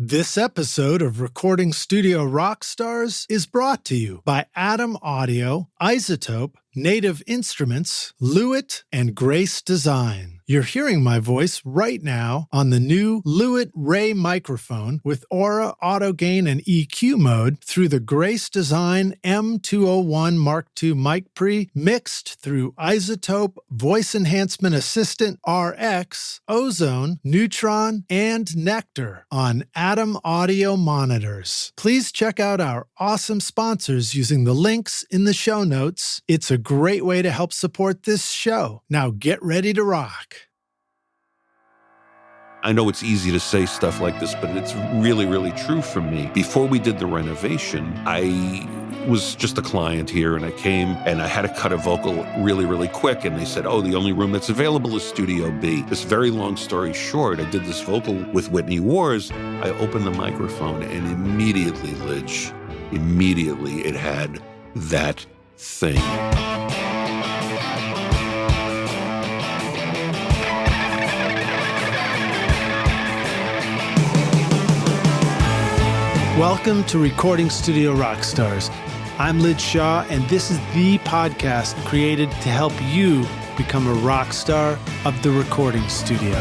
This episode of Recording Studio Rockstars is brought to you by Atom Audio, Isotope, Native Instruments, Lewitt, and Grace Design. You're hearing my voice right now on the new Lewitt Ray microphone with Aura, Auto Gain, and EQ mode through the Grace Design M201 Mark II mic pre, mixed through Isotope, Voice Enhancement Assistant, RX, Ozone, Neutron, and Nectar on Atom Audio monitors. Please check out our awesome sponsors using the links in the show notes. It's a great way to help support this show. Now get ready to rock. I know it's easy to say stuff like this, but it's really, really true for me. Before we did the renovation, I was just a client here, and I came and I had to cut a vocal really, really quick. And they said, oh, the only room that's available is Studio B. This very long story short, I did this vocal with Whitney Woerz. I opened the microphone and immediately it had that thing. Welcome to Recording Studio Rockstars. I'm Lid Shaw, and this is the podcast created to help you become a rock star of the recording studio.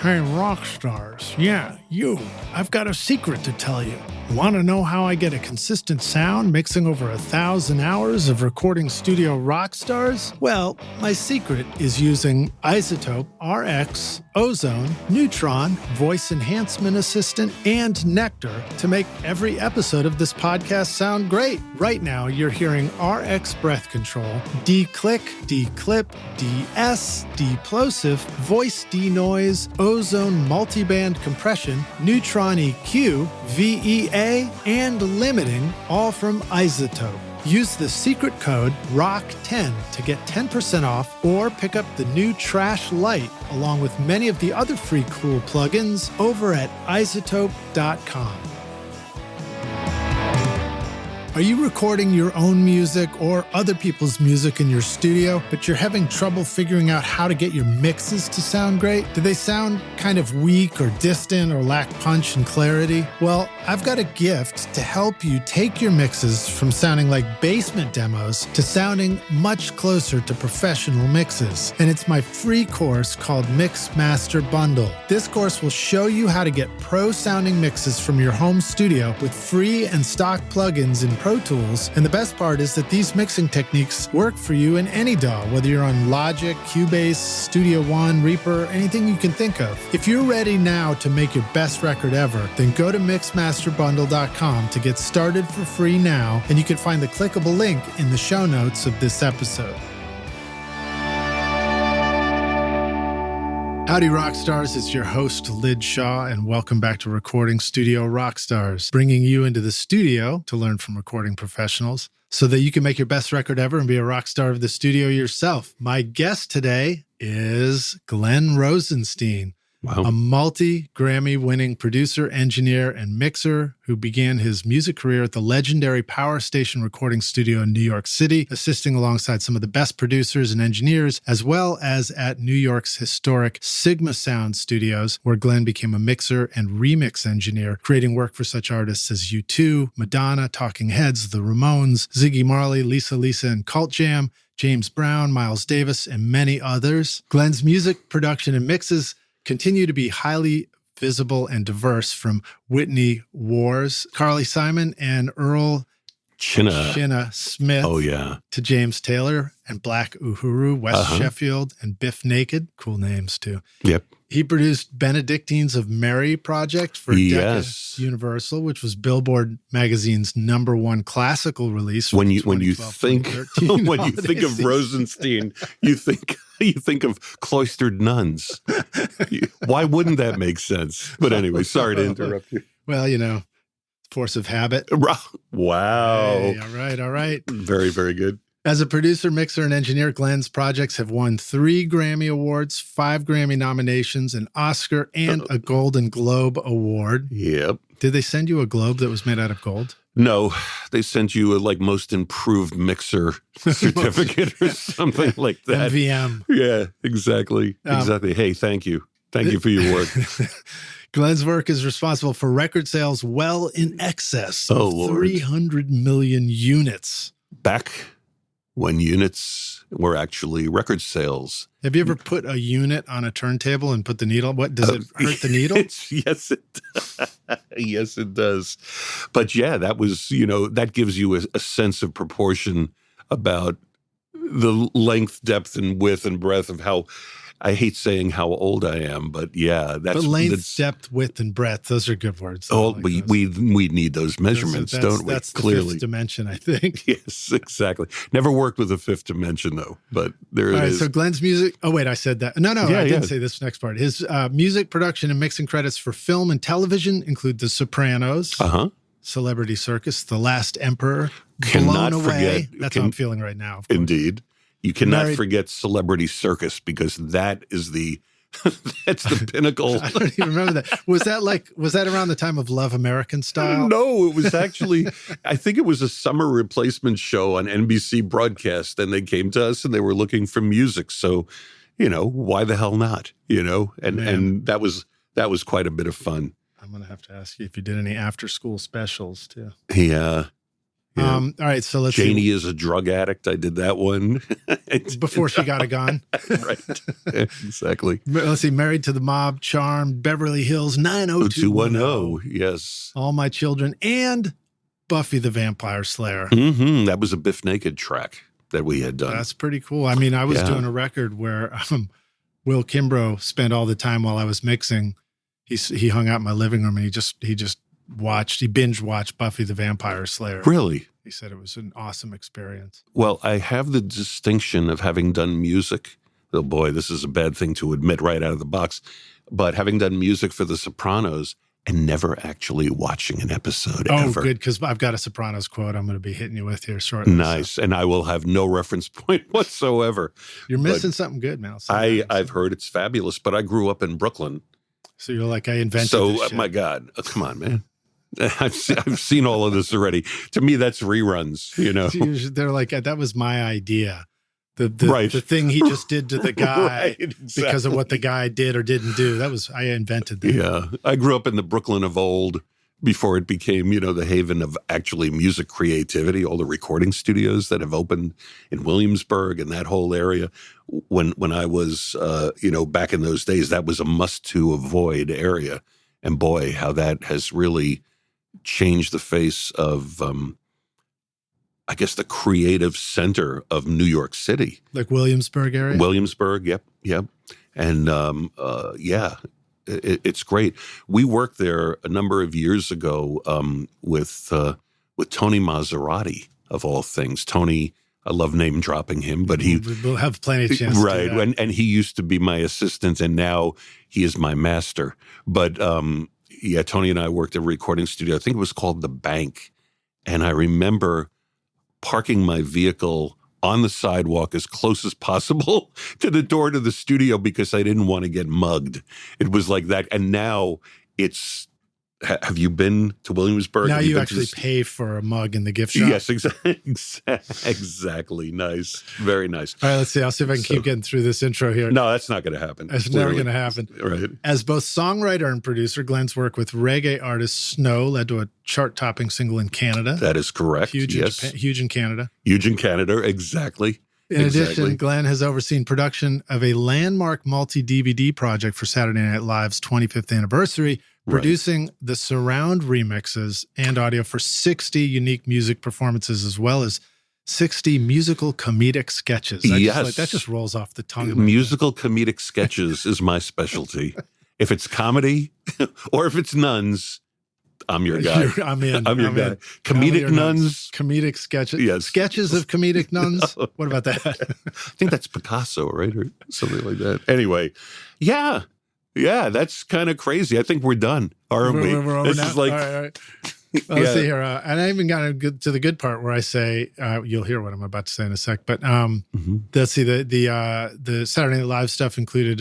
Hey, rock stars. Yeah, you. I've got a secret to tell you. Want to know how I get a consistent sound mixing over 1,000 hours of recording studio rock stars? Well, my secret is using Isotope, RX, Ozone, Neutron, Voice Enhancement Assistant, and Nectar to make every episode of this podcast sound great. Right now, you're hearing RX breath control, D-click, D-clip, DS, D-plosive, voice denoise, Ozone multiband compression, Neutron EQ, VEA, and limiting, all from Isotope. Use the secret code ROCK10 to get 10% off or pick up the new Trash Light along with many of the other free cool plugins over at isotope.com. Are you recording your own music or other people's music in your studio, but you're having trouble figuring out how to get your mixes to sound great? Do they sound kind of weak or distant or lack punch and clarity? Well, I've got a gift to help you take your mixes from sounding like basement demos to sounding much closer to professional mixes. And it's my free course called Mix Master Bundle. This course will show you how to get pro-sounding mixes from your home studio with free and stock plugins in Pro Tools, and the best part is that these mixing techniques work for you in any DAW, whether you're on Logic, Cubase, Studio One, Reaper, anything you can think of. If you're ready now to make your best record ever, then go to mixmasterbundle.com to get started for free now, and you can find the clickable link in the show notes of this episode. Howdy, Rockstars. It's your host, Lid Shaw, and welcome back to Recording Studio Rockstars, bringing you into the studio to learn from recording professionals so that you can make your best record ever and be a rock star of the studio yourself. My guest today is Glenn Rosenstein. Wow. A Multi Grammy-winning producer, engineer, and mixer who began his music career at the legendary Power Station recording studio in New York City, assisting alongside some of the best producers and engineers, as well as at New York's historic Sigma Sound Studios, where Glenn became a mixer and remix engineer, creating work for such artists as U2, Madonna, Talking Heads, the Ramones, Ziggy Marley, Lisa and Cult Jam, James Brown, Miles Davis, and many others. Glenn's music production and mixes continue to be highly visible and diverse, from Whitney Woerz, Carly Simon and Earl Chinna Smith, to James Taylor and Black Uhuru, West Sheffield, and Biff Naked. Cool names, too. Yep. He produced Benedictines of Mary project for Decca Universal, which was Billboard magazine's #1 classical release. When you think of Rosenstein, you think of cloistered nuns. Why wouldn't that make sense? But anyway, sorry to interrupt you. Well, force of habit. Wow. Hey, all right. Very, very good. As a producer, mixer, and engineer, Glenn's projects have won 3 Grammy Awards, 5 Grammy nominations, an Oscar, and a Golden Globe Award. Yep. Did they send you a globe that was made out of gold? No, they sent you a most improved mixer certificate or something like that. MVM. Yeah, exactly. Exactly. Hey, thank you. Thank you for your work. Glenn's work is responsible for record sales well in excess of Lord. 300 million units. Back when units were actually record sales. Have you ever put a unit on a turntable and put the needle? What does it hurt the needle? Yes, it does. Yes, it does. But yeah, that was, that gives you a sense of proportion about the length, depth, and width and breadth of how, I hate saying how old I am, but yeah, that's length, depth, width, and breadth. Those are good words. We need those measurements, don't we? That's clearly the fifth dimension, I think. Yes, exactly. Never worked with a fifth dimension though, but there it is. So Glenn's music. Oh wait, I said that. No, I didn't say this next part. His music production and mixing credits for film and television include The Sopranos, Celebrity Circus, The Last Emperor, Cannot Blown forget. Away. That's how I'm feeling right now. Indeed. You cannot forget Celebrity Circus because that is that's the pinnacle. I don't even remember that. Was that around the time of Love American Style? No, it was actually, I think it was a summer replacement show on NBC broadcast, and they came to us and they were looking for music. So, why the hell not? And that was quite a bit of fun. I'm going to have to ask you if you did any after school specials too. Yeah. All right, so let's Janie see. is a drug addict. I did that one. Before she got a gun. Right. Exactly. Let's see. Married to the Mob, Charmed, Beverly Hills, 90210. Yes. All My Children, and Buffy the Vampire Slayer. Mm-hmm. That was a Biff Naked track that we had done. That's pretty cool. I mean, I was doing a record where Will Kimbrough spent all the time while I was mixing. He hung out in my living room and he binge watched Buffy the Vampire Slayer. Really? He said it was an awesome experience. Well, I have the distinction of having done music. Oh boy, this is a bad thing to admit right out of the box. But having done music for The Sopranos and never actually watching an episode ever. Oh, good, because I've got a Sopranos quote I'm going to be hitting you with here shortly. Nice. So. And I will have no reference point whatsoever. You're missing something good, man. I've heard it's fabulous, but I grew up in Brooklyn. So you're like, I invented this shit. My God, come on, man. I've seen all of this already. To me, that's reruns, They're like, that was my idea. The thing he just did to the guy exactly. Because of what the guy did or didn't do. I invented that. Yeah. I grew up in the Brooklyn of old before it became, the haven of actually music creativity, all the recording studios that have opened in Williamsburg and that whole area. When I was, back in those days, that was a must-to avoid area. And boy, how that has really changed the face of, I guess, the creative center of New York City. Like Williamsburg area? Williamsburg, yep. And, it's great. We worked there a number of years ago with Tony Maserati, of all things. Tony, I love name dropping him, but we'll have plenty of chance. Right, to do that. And he used to be my assistant, and now he is my master. But Tony and I worked at a recording studio. I think it was called The Bank, and I remember parking my vehicle on the sidewalk as close as possible to the door to the studio because I didn't want to get mugged. It was like that. And now it's, have you been to Williamsburg? Now you actually pay for a mug in the gift shop. Yes, exactly. Nice. Very nice. All right, let's see. I'll see if I can keep getting through this intro here. No, that's not going to happen. It's never going to happen. Right. As both songwriter and producer, Glenn's work with reggae artist Snow led to a chart-topping single in Canada. That is correct. Huge in Canada. Huge in Canada, exactly. In addition, Glenn has overseen production of a landmark multi-DVD project for Saturday Night Live's 25th anniversary, producing the surround remixes and audio for 60 unique music performances, as well as 60 musical comedic sketches. That just rolls off the tongue. Musical comedic sketches is my specialty. If it's comedy or if it's nuns, I'm your guy. I'm in. I'm your guy. Comedic nuns. Comedic sketches. Yes. Sketches of comedic nuns. No. What about that? I think that's Picasso, right? Or something like that. Anyway, yeah, that's kind of crazy. I think we're done, aren't we? We're over this now? is like... All right. Let's see here. And I even got to the good part where I say, you'll hear what I'm about to say in a sec, but let's see, the Saturday Night Live stuff included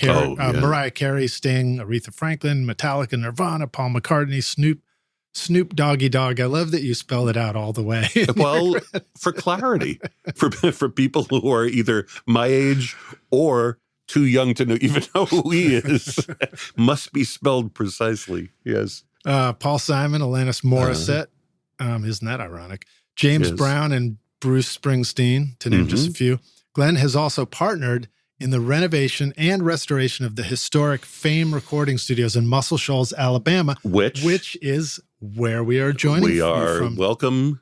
Mariah Carey, Sting, Aretha Franklin, Metallica, Nirvana, Paul McCartney, Snoop Doggy Dogg. I love that you spell it out all the way. Well, for clarity, for people who are either my age or too young to even know who he is, must be spelled precisely. Yes. Paul Simon, Alanis Morissette. Isn't that ironic? James Brown and Bruce Springsteen, to name just a few. Glenn has also partnered in the renovation and restoration of the historic Fame Recording Studios in Muscle Shoals, Alabama, which is where we are joining. We are welcome,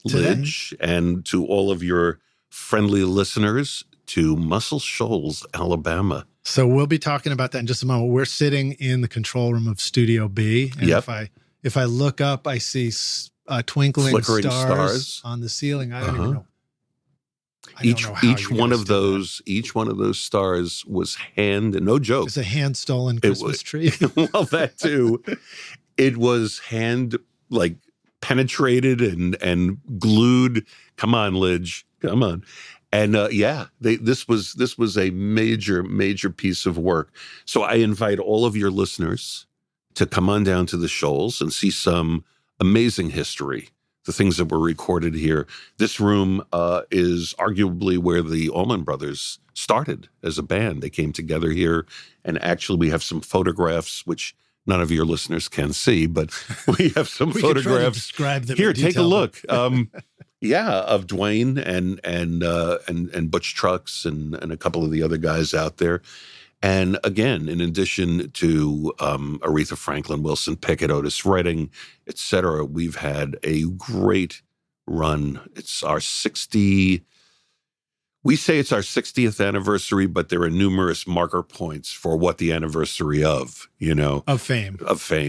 Lidge, and to all of your friendly listeners to Muscle Shoals, Alabama. So we'll be talking about that in just a moment. We're sitting in the control room of Studio B, and if I look up, I see twinkling flickering stars on the ceiling. I don't even know. Each one of those stars was no joke. It's a hand stolen Christmas tree. Well, that too. It was hand penetrated and glued. Come on, Lidge. Come on. And this was a major piece of work. So I invite all of your listeners to come on down to the Shoals and see some amazing history. The things that were recorded here. This room is arguably where the Allman Brothers started as a band. They came together here, and actually we have some photographs, which none of your listeners can see, but we have some photographs. Can try to describe them here, in detail. take a look. Of Dwayne and Butch Trucks and a couple of the other guys out there. And again, in addition to Aretha Franklin, Wilson Pickett, Otis Redding, et cetera, we've had a great run. It's our 60th anniversary, but there are numerous marker points for what the anniversary of fame.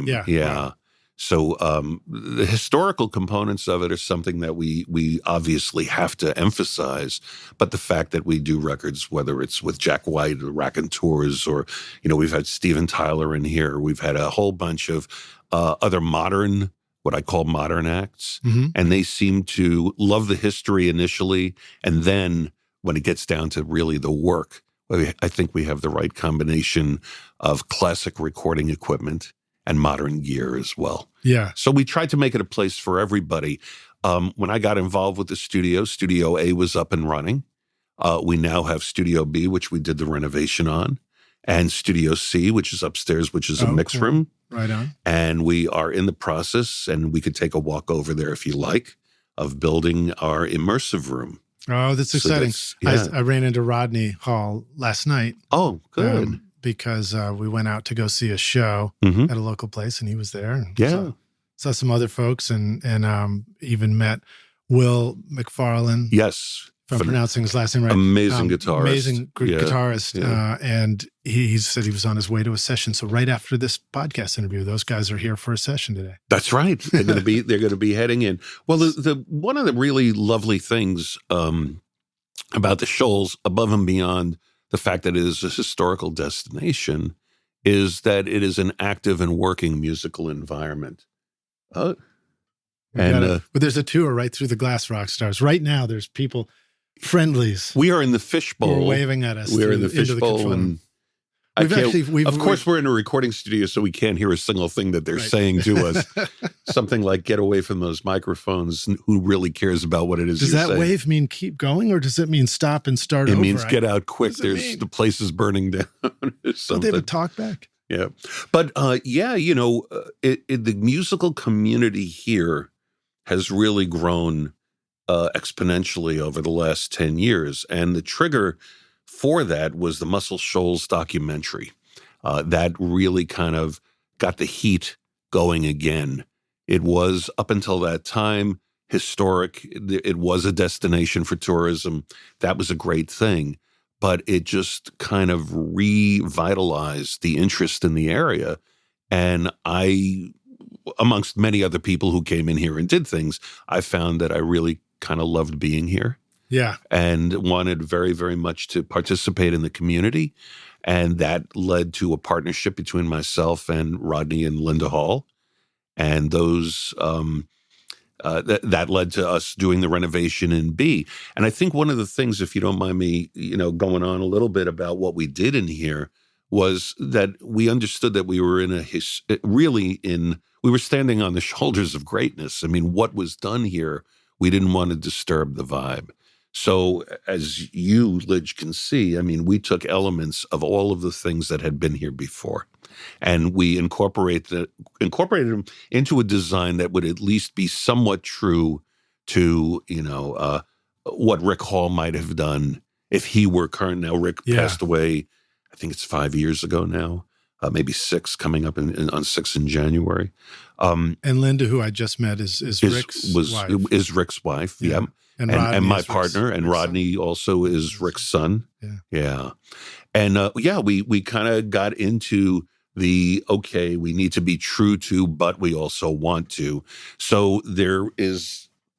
Yeah. Wow. So the historical components of it are something that we obviously have to emphasize, but the fact that we do records, whether it's with Jack White or Raconteurs, or we've had Steven Tyler in here, we've had a whole bunch of other what I call modern acts, and they seem to love the history initially, and then when it gets down to really the work, I think we have the right combination of classic recording equipment and modern gear as well. Yeah. So we tried to make it a place for everybody. When I got involved with the studio, Studio A was up and running. We now have Studio B, which we did the renovation on, and Studio C, which is upstairs, which is a mix room. Right on. And we are in the process, and we could take a walk over there if you like, of building our immersive room. Oh, that's exciting. I ran into Rodney Hall last night. Oh, good. Because we went out to go see a show at a local place, and he was there. And saw some other folks, and even met Will McFarlane. Yes. If I'm pronouncing his last name right. Amazing guitarist. Amazing guitarist. Yeah. And he said he was on his way to a session. So right after this podcast interview, those guys are here for a session today. That's right. They're going to be heading in. Well, the one of the really lovely things about the Shoals, above and beyond the fact that it is a historical destination, is that it is an active and working musical environment. But there's a tour right through the glass, rock stars. Right now, there's people, friendlies. We are in the fishbowl. Who are waving at us. We're in the fishbowl. And of course, we're in a recording studio, so we can't hear a single thing that they're saying to us. Something like, get away from those microphones. Who really cares about what it is does you're that saying? wave mean keep going, or does it mean stop and start over? It means get out quick. The place is burning down. Or something. Don't they have a talk back? Yeah. But the musical community here has really grown exponentially over the last 10 years. And the trigger for that was the Muscle Shoals documentary. That really kind of got the heat going again. It was, up until that time, historic. It was a destination for tourism. That was a great thing. But it just kind of revitalized the interest in the area. And I, amongst many other people who came in here and did things, I found that I really kind of loved being here. Yeah. And wanted very, very much to participate in the community. And that led to a partnership between myself and Rodney and Linda Hall. And those that led to us doing the renovation in B. And I think one of the things, if you don't mind me, going on a little bit about what we did in here, was that we understood that we were we were standing on the shoulders of greatness. I mean, what was done here, we didn't want to disturb the vibe. So as you, Lidge, can see, I mean, we took elements of all of the things that had been here before, and we incorporated them into a design that would at least be somewhat true to, what Rick Hall might have done if he were current. Now, Rick passed away, I think it's 5 years ago now, maybe 6, coming up on 6 in January. And Linda, who I just met, is Rick's wife. Is Rick's wife, yeah. And my partner, and Rodney also is Rick's son. Yeah. And we kind of got into we need to be true to, but we also want to. So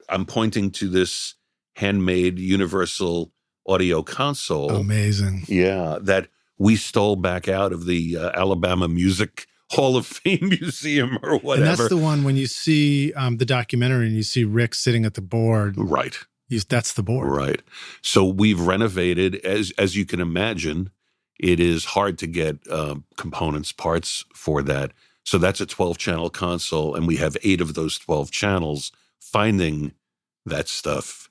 I'm pointing to this handmade universal audio console. Amazing. Yeah, that we stole back out of the Alabama Music Hall of Fame Museum or whatever. And that's the one when you see the documentary and you see Rick sitting at the board. Right. That's the board. Right. So we've renovated, as you can imagine, it is hard to get components, parts for that. So that's a 12-channel console, and we have 8 of those 12 channels. Finding that stuff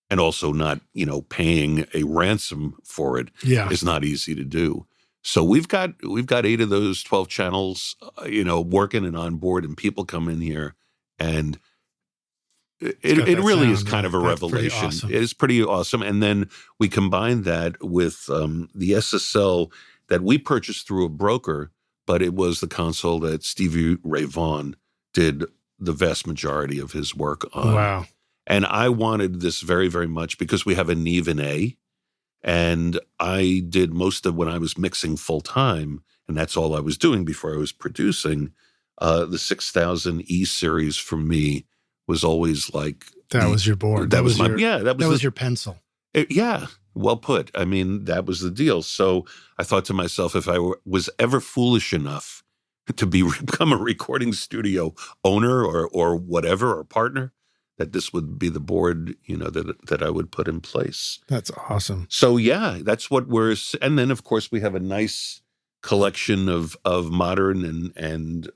and also not, paying a ransom for it is not easy to do. So we've got 8 of those 12 channels, working and on board, and people come in here, and it really is kind of a revelation. Awesome. It is pretty awesome. And then we combine that with the SSL that we purchased through a broker, but it was the console that Stevie Ray Vaughan did the vast majority of his work on. Wow. And I wanted this very, very much because we have a Neve in A, and I did most of when I was mixing full time, and that's all I was doing before I was producing. The 6000 E series for me was always like that was your board. That was your pencil. Well put. I mean, that was the deal. So I thought to myself, if I was ever foolish enough to become a recording studio owner or whatever, or partner, that this would be the board, that I would put in place. That's awesome. So that's what and then of course we have a nice collection of modern and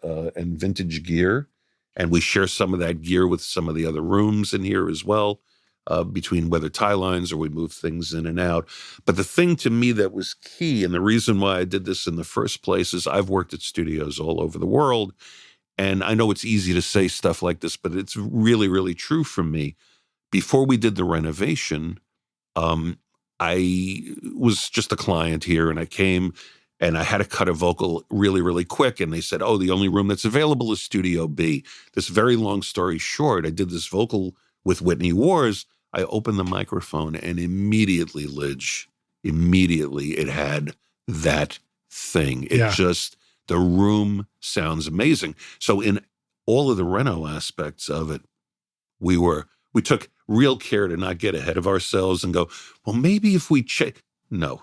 vintage gear, and we share some of that gear with some of the other rooms in here as well, between whether tie lines or we move things in and out. But the thing to me that was key, and the reason why I did this in the first place, is I've worked at studios all over the world. And I know it's easy to say stuff like this, but it's really, really true for me. Before we did the renovation, I was just a client here, and I came and I had to cut a vocal really, really quick. And they said, oh, the only room that's available is Studio B. This very long story short, I did this vocal with Whitney Woerz. I opened the microphone, and immediately it had that thing. The room sounds amazing. So in all of the reno aspects of it, we took real care to not get ahead of ourselves and go, well, maybe if we check. No,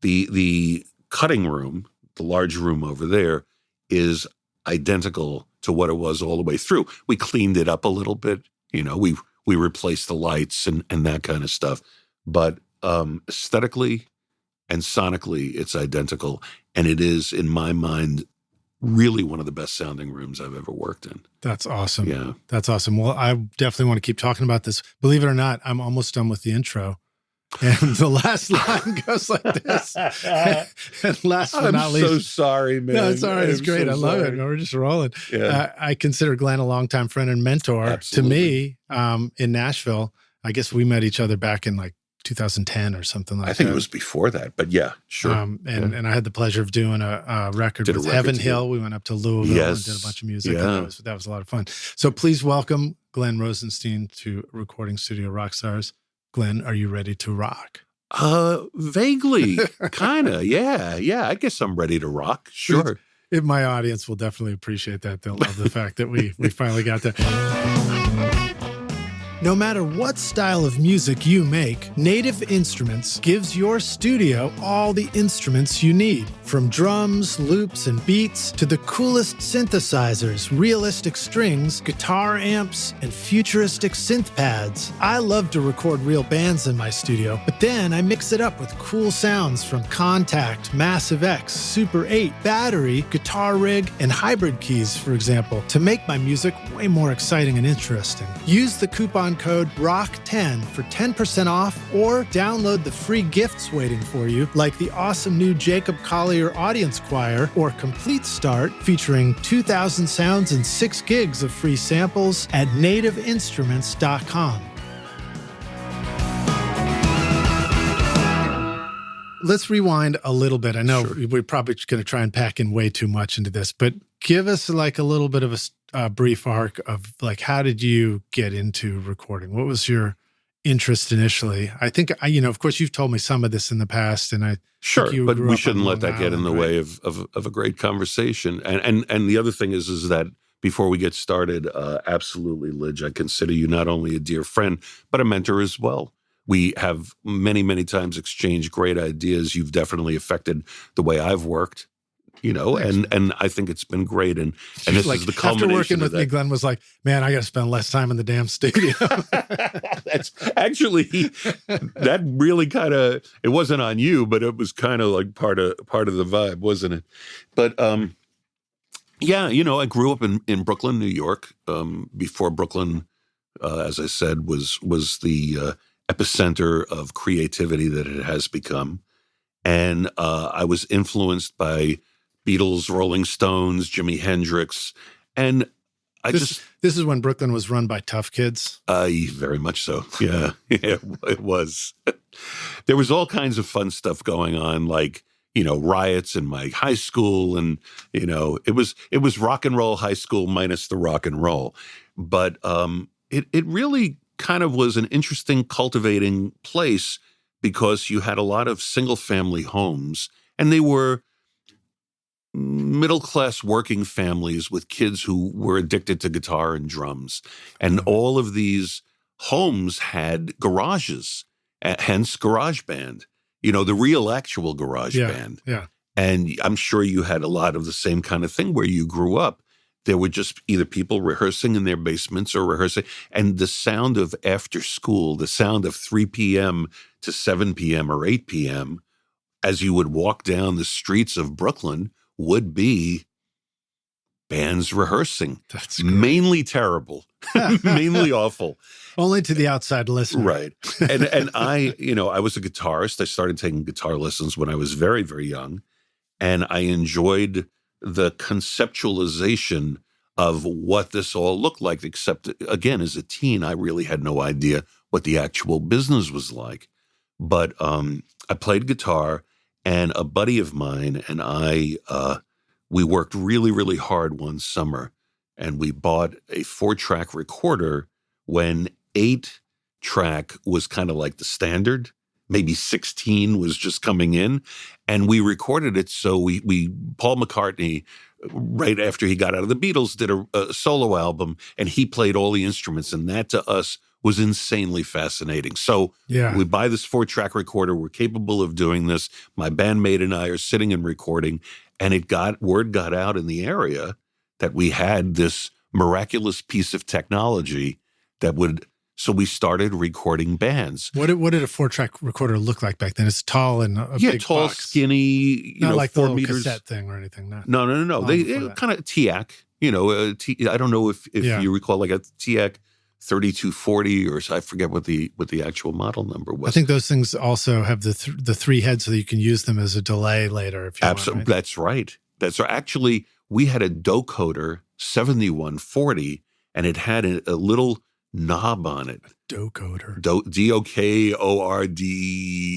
the cutting room, the large room over there, is identical to what it was all the way through. We cleaned it up a little bit. We replaced the lights and that kind of stuff. But aesthetically and sonically, it's identical. And it is, in my mind, really one of the best sounding rooms I've ever worked in. That's awesome. Yeah. That's awesome. Well, I definitely want to keep talking about this. Believe it or not, I'm almost done with the intro. And the last line goes like this. And last but not least. I'm so sorry, man. No, it's all right. It's great. I love it. We're just rolling. Yeah. I consider Glenn a longtime friend and mentor. Absolutely. To me in Nashville. I guess we met each other back in like 2010 or something like that. I think it was before that, but yeah, sure. And I had the pleasure of doing a record with Heaven Hill. We went up to Louisville and did a bunch of music. Yeah. And that was a lot of fun. So please welcome Glenn Rosenstein to Recording Studio Rockstars. Glenn, are you ready to rock? Vaguely, kind of. Yeah. I guess I'm ready to rock. Sure. My audience will definitely appreciate that. They'll love the fact that we finally got there. No matter what style of music you make, Native Instruments gives your studio all the instruments you need. From drums, loops, and beats to the coolest synthesizers, realistic strings, guitar amps, and futuristic synth pads. I love to record real bands in my studio, but then I mix it up with cool sounds from Contact, Massive X, Super 8, Battery, Guitar Rig, and hybrid keys, for example, to make my music way more exciting and interesting. Use the coupon code ROCK10 for 10% off, or download the free gifts waiting for you, like the awesome new Jacob Collier Audience Choir or Complete Start, featuring 2,000 sounds and 6 gigs of free samples at nativeinstruments.com. Let's rewind a little bit. I know we're probably going to try and pack in way too much into this, but give us like a little bit of a brief arc of like, how did you get into recording? What was your interest initially? I think, of course, you've told me some of this in the past, and I but we shouldn't let that get in the way of a great conversation. And the other thing is that before we get started, absolutely, Lidge, I consider you not only a dear friend, but a mentor as well. We have many, many times exchanged great ideas. You've definitely affected the way I've worked, and I think it's been great. And this like, is the culmination. After working with me, Glenn was like, man, I got to spend less time in the damn studio. That's actually, that really kind of, it wasn't on you, but it was kind of like part of the vibe, wasn't it? But I grew up in Brooklyn, New York, before Brooklyn, as I said, was the epicenter of creativity that it has become. And I was influenced by Beatles, Rolling Stones, Jimi Hendrix. And this is when Brooklyn was run by tough kids? Very much so. Yeah, it was. There was all kinds of fun stuff going on, like, riots in my high school. And, it was rock and roll high school minus the rock and roll. But it really kind of was an interesting cultivating place, because you had a lot of single-family homes, and they were middle-class working families with kids who were addicted to guitar and drums. And all of these homes had garages, hence Garage Band, the real actual Garage Band. Yeah. And I'm sure you had a lot of the same kind of thing where you grew up. There were just either people rehearsing in their basements or rehearsing. And the sound of after school, the sound of 3 p.m. to 7 p.m. or 8 p.m., as you would walk down the streets of Brooklyn, would be bands rehearsing. That's great. Mainly terrible, mainly awful. Only to the outside listener. Right. And I was a guitarist. I started taking guitar lessons when I was very, very young. And I enjoyed the conceptualization of what this all looked like, except, again, as a teen, I really had no idea what the actual business was like. But I played guitar, and a buddy of mine and I, we worked really, really hard one summer, and we bought a 4-track recorder when 8-track was kind of like the standard. Maybe 16 was just coming in, and we recorded it. So we Paul McCartney, right after he got out of the Beatles, did a solo album, and he played all the instruments, and that to us was insanely fascinating. So we buy this 4-track recorder. We're capable of doing this. My bandmate and I are sitting and recording, and word got out in the area that we had this miraculous piece of technology that would. So we started recording bands. What did a 4-track recorder look like back then? It's tall and a big tall, box. Skinny, not like 4 the little meters. cassette thing or anything. No. They kind of TIAC. I don't know if you recall, like a TIAC 3240, or I forget what the actual model number was. I think those things also have the 3 heads, so that you can use them as a delay later. If you Absolutely, want, right? That's right. Actually, we had a Docoder 7140, and it had a little knob on it. Docoder. Dokord.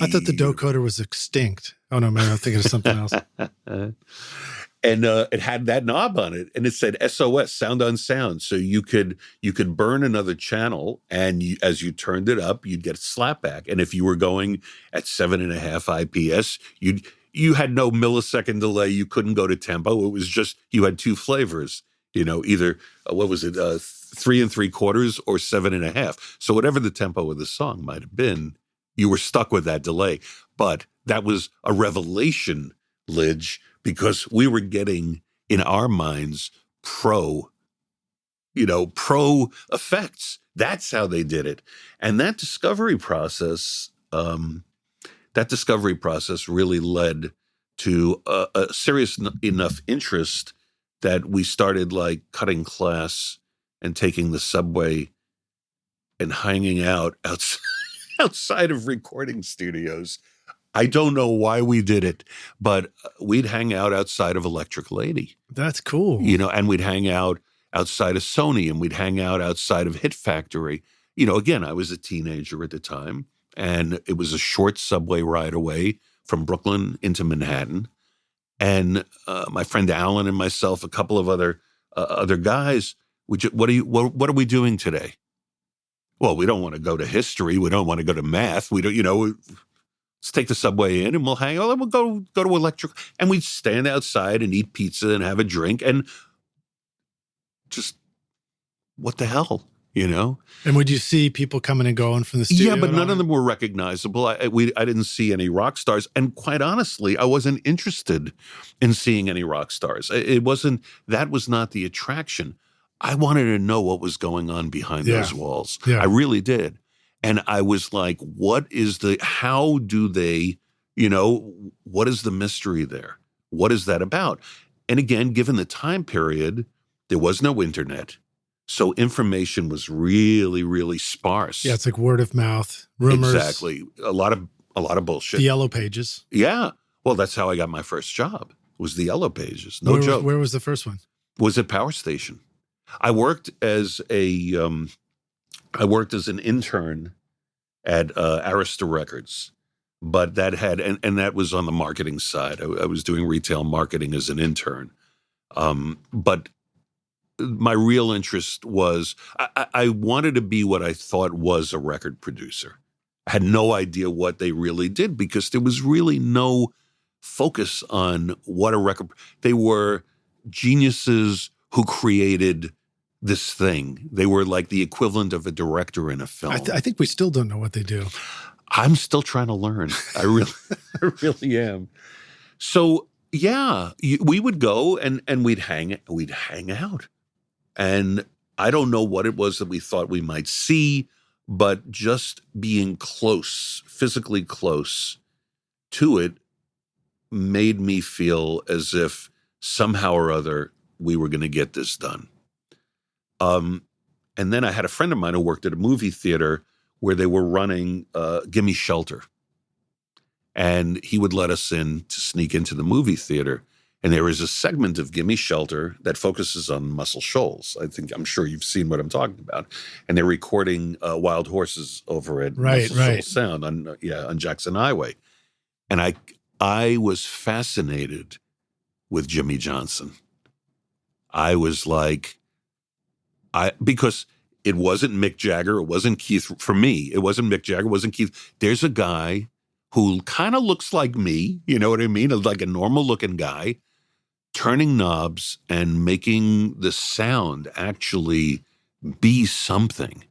I thought the Docoder was extinct. Oh no, maybe I'm thinking of something else. And it had that knob on it, and it said SOS, sound on sound. So you could burn another channel, and as you turned it up, you'd get slapback. And if you were going at 7.5 IPS, you had no millisecond delay. You couldn't go to tempo. It was just, you had 2 flavors. Either what was it? 3 3/4 or 7.5. So whatever the tempo of the song might have been, you were stuck with that delay. But that was a revelation, Lidge, because we were getting, in our minds, pro effects. That's how they did it. And that discovery process really led to a serious enough interest that we started like cutting class and taking the subway and hanging out outside of recording studios. I don't know why we did it, but we'd hang out outside of Electric Lady. That's cool. And we'd hang out outside of Sony, and we'd hang out outside of Hit Factory. Again, I was a teenager at the time, and it was a short subway ride away from Brooklyn into Manhattan. And my friend Alan and myself, a couple of other guys, what are we doing today? Well, we don't want to go to history. We don't want to go to math. We don't, let's take the subway in and we'll hang out. We'll go to Electric. And we'd stand outside and eat pizza and have a drink and just, what the hell, And would you see people coming and going from the studio? Yeah, but none of them were recognizable. I didn't see any rock stars. And quite honestly, I wasn't interested in seeing any rock stars. That was not the attraction. I wanted to know what was going on behind those walls. Yeah. I really did. And I was like, how do they, what is the mystery there? What is that about? And again, given the time period, there was no internet. So information was really, really sparse. Yeah, it's like word of mouth, rumors. Exactly. A lot of bullshit. The Yellow Pages. Yeah. Well, that's how I got my first job, was the Yellow Pages. No joke. Where was the first one? Was at Power Station. I worked as an intern at Arista Records, but that had, and that was on the marketing side. I was doing retail marketing as an intern. But my real interest was, I wanted to be what I thought was a record producer. I had no idea what they really did because there was really no focus on what a record. They were geniuses who created this thing. They were like the equivalent of a director in a film. I think we still don't know what they do. I'm still trying to learn. I really am. So yeah, we would go and we'd hang out. And I don't know what it was that we thought we might see, but just being close, physically close to it, made me feel as if somehow or other we were going to get this done. And then I had a friend of mine who worked at a movie theater where they were running Gimme Shelter. And he would let us in to sneak into the movie theater. And there is a segment of Gimme Shelter that focuses on Muscle Shoals. I'm sure you've seen what I'm talking about. And they're recording Wild Horses over at Muscle Shoals Sound on Jackson Highway. And I was fascinated with Jimmy Johnson. I was like, because it wasn't Mick Jagger, it wasn't Keith. For me, it wasn't Mick Jagger, it wasn't Keith. There's a guy who kind of looks like me, you know what I mean? Like a normal looking guy, turning knobs and making the sound actually be something.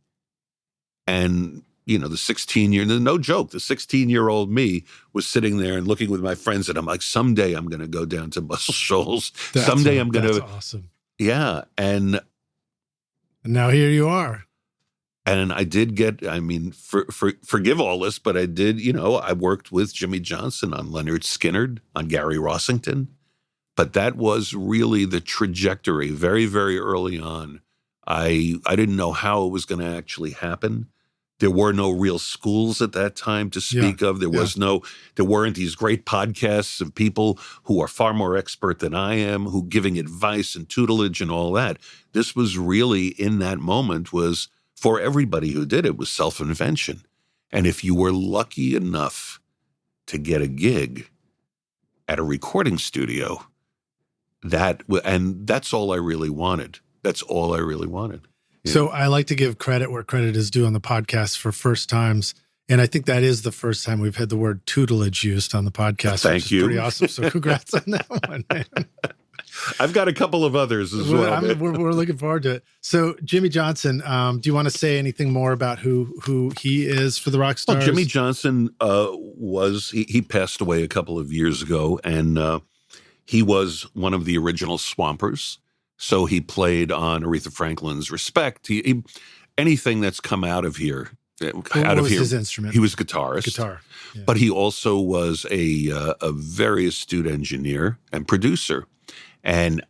And, the 16-year-old me was sitting there and looking with my friends, and I'm like, someday I'm going to go down to Muscle Shoals. That's awesome. Yeah. And now here you are. And I did get, forgive all this, but I did, I worked with Jimmy Johnson on Leonard Skinner, on Gary Rossington. But that was really the trajectory very, very early on. I didn't know how it was going to actually happen. There were no real schools at that time to speak of. There weren't these great podcasts of people who are far more expert than I am, who giving advice and tutelage and all that. This was really, in that moment, was for everybody who did it, was self-invention. And if you were lucky enough to get a gig at a recording studio, that's all I really wanted. That's all I really wanted. Yeah. So I like to give credit where credit is due on the podcast for first times. And I think that is the first time we've had the word tutelage used on the podcast. Thank you. Pretty awesome. So congrats on that one, man. I've got a couple of others as well. We're looking forward to it. So Jimmy Johnson, do you want to say anything more about who he is for the rock stars? Well, Jimmy Johnson he passed away a couple of years ago, and he was one of the original Swampers. So he played on Aretha Franklin's Respect. Anything that's come out of here. What was his instrument? He was guitarist. Guitar. Yeah. But he also was a very astute engineer and producer. And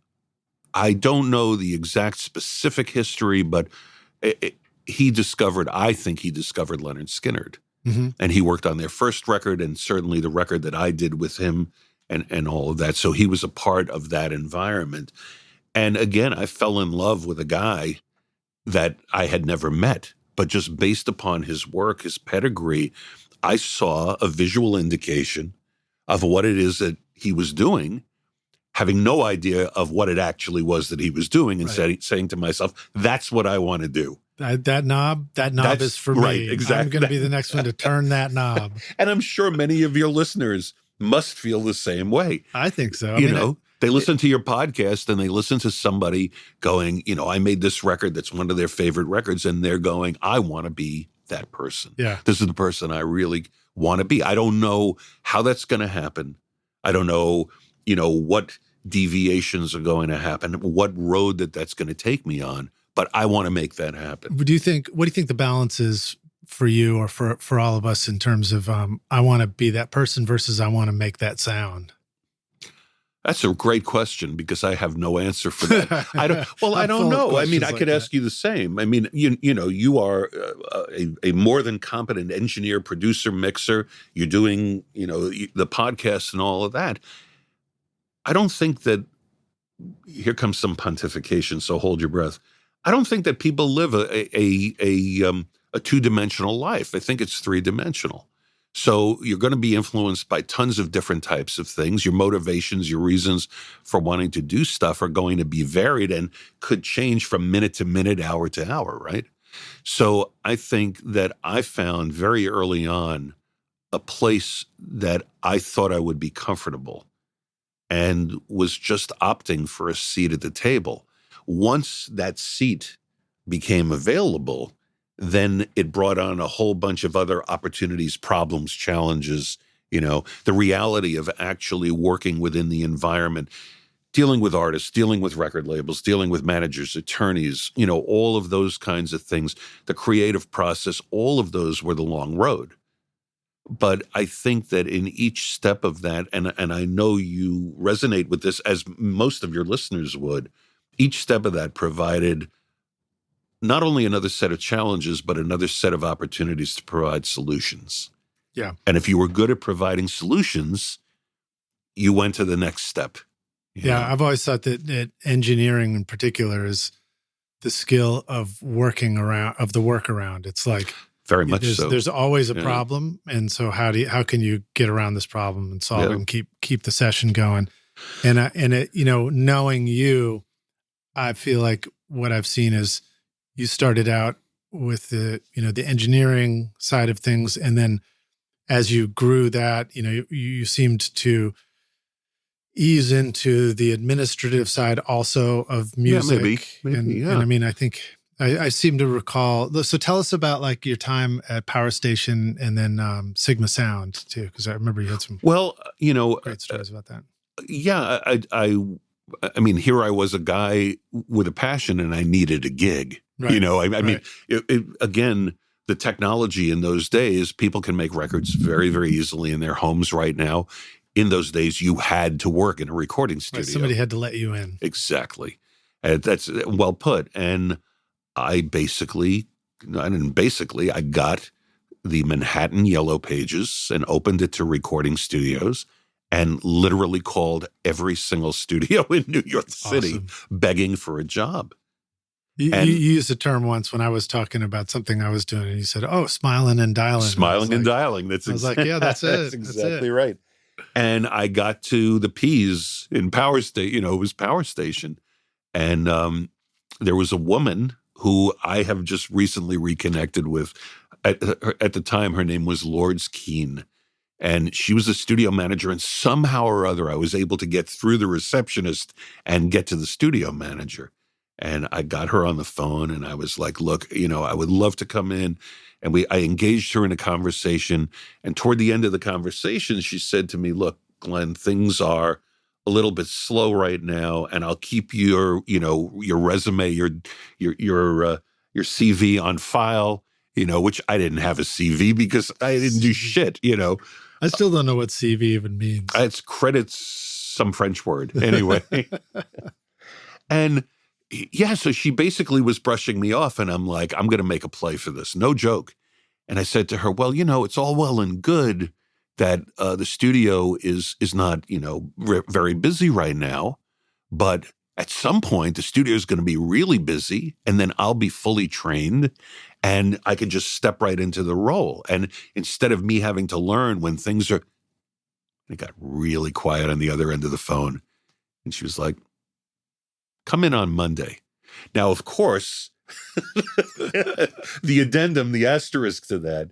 I don't know the exact specific history, but I think he discovered Leonard Skinner. Mm-hmm. And he worked on their first record and certainly the record that I did with him and all of that. So he was a part of that environment. And again, I fell in love with a guy that I had never met. But just based upon his work, his pedigree, I saw a visual indication of what it is that he was doing, having no idea of what it actually was that he was doing, and saying to myself, that's what I want to do. That knob is for me. Right, exactly. I'm going to be the next one to turn that knob. And I'm sure many of your listeners must feel the same way. I think so. They listen to your podcast and they listen to somebody going, I made this record that's one of their favorite records, and they're going, I want to be that person. Yeah. This is the person I really want to be. I don't know how that's going to happen. I don't know, what deviations are going to happen, what road that's going to take me on, but I want to make that happen. What do you think the balance is for you or for all of us in terms of I want to be that person versus I want to make that sound? That's a great question because I have no answer for that. I don't know. I mean, I could ask you the same. I mean, you are a more than competent engineer, producer, mixer. You're doing, the podcast and all of that. I don't think that, here comes some pontification, so hold your breath. I don't think that people live a two-dimensional life. I think it's three-dimensional. So you're going to be influenced by tons of different types of things. Your motivations, your reasons for wanting to do stuff are going to be varied and could change from minute to minute, hour to hour, right? So I think that I found very early on a place that I thought I would be comfortable and was just opting for a seat at the table. Once that seat became available, then it brought on a whole bunch of other opportunities, problems, challenges, the reality of actually working within the environment, dealing with artists, dealing with record labels, dealing with managers, attorneys, all of those kinds of things, the creative process, all of those were the long road. But I think that in each step of that, and I know you resonate with this as most of your listeners would, each step of that provided not only another set of challenges, but another set of opportunities to provide solutions. Yeah. And if you were good at providing solutions, you went to the next step. Yeah. I've always thought that engineering in particular is the skill of the workaround. It's like very much so. There's always a problem. And so how can you get around this problem and solve it and keep the session going? And knowing you, I feel like what I've seen is you started out with the engineering side of things. And then as you grew that, you seemed to ease into the administrative side also of music. Yeah, maybe. And I mean, I think I seem to recall. So tell us about like your time at Power Station and then Sigma Sound too, because I remember you had some great stories about that. Yeah, I mean, here I was a guy with a passion and I needed a gig. Right. I mean, again, the technology in those days, people can make records very, very easily in their homes right now. In those days, you had to work in a recording studio. Right, somebody had to let you in. Exactly. And that's well put. And I got the Manhattan Yellow Pages and opened it to recording studios and literally called every single studio in New York City begging for a job. You used a term once when I was talking about something I was doing, and you said, smiling and dialing. Smiling and dialing. I was like, yeah, that's it. That's exactly right. And I got to the P's in Power Station, it was Power Station. And there was a woman who I have just recently reconnected with. At the time, her name was Lourdes Keene. And she was the studio manager, and somehow or other, I was able to get through the receptionist and get to the studio manager. And I got her on the phone, and I was like, look, I would love to come in. And I engaged her in a conversation. And toward the end of the conversation, she said to me, look, Glenn, things are a little bit slow right now, and I'll keep your resume, your CV on file, which I didn't have a CV because I didn't do shit, I still don't know what CV even means. It's credits, some French word. Anyway. And yeah, so she basically was brushing me off, and I'm like, I'm going to make a play for this. No joke. And I said to her, well, it's all well and good that the studio is not, very busy right now, but at some point the studio is going to be really busy, and then I'll be fully trained and I can just step right into the role. And instead of me having to learn when things are, it got really quiet on the other end of the phone. And she was like, come in on Monday. Now, of course, the addendum, the asterisk to that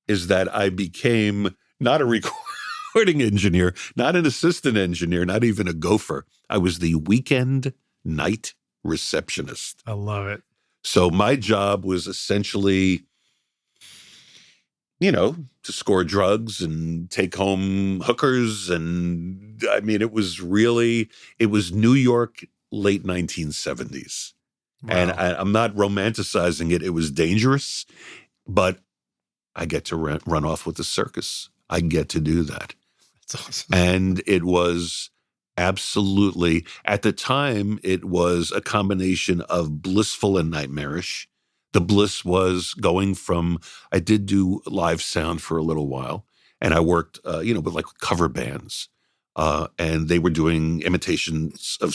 is that I became not a recording engineer, not an assistant engineer, not even a gopher. I was the weekend night receptionist. I love it. So my job was essentially, to score drugs and take home hookers. And I mean, it was New York, late 1970s. Wow. And I'm not romanticizing it. It was dangerous, but I get to run off with the circus. I get to do that. That's awesome. And it was absolutely, at the time, it was a combination of blissful and nightmarish. The bliss was going from, I did do live sound for a little while, and I worked, with like cover bands. And they were doing imitations of,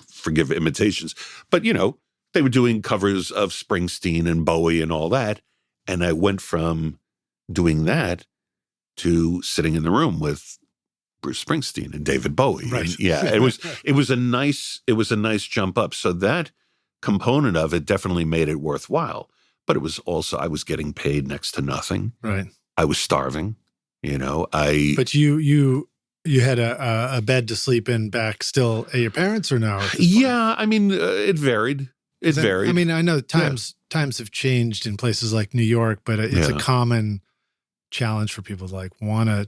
forgive imitations, but, they were doing covers of Springsteen and Bowie and all that. And I went from doing that to sitting in the room with Bruce Springsteen and David Bowie. Right. And yeah, it was a nice jump up. So that component of it definitely made it worthwhile. But it was also, I was getting paid next to nothing. Right. I was starving, But you had a bed to sleep in back still at your parents or no? Yeah, I mean, it varied. It varied. I mean, I know times have changed in places like New York, but it's a common challenge for people to want to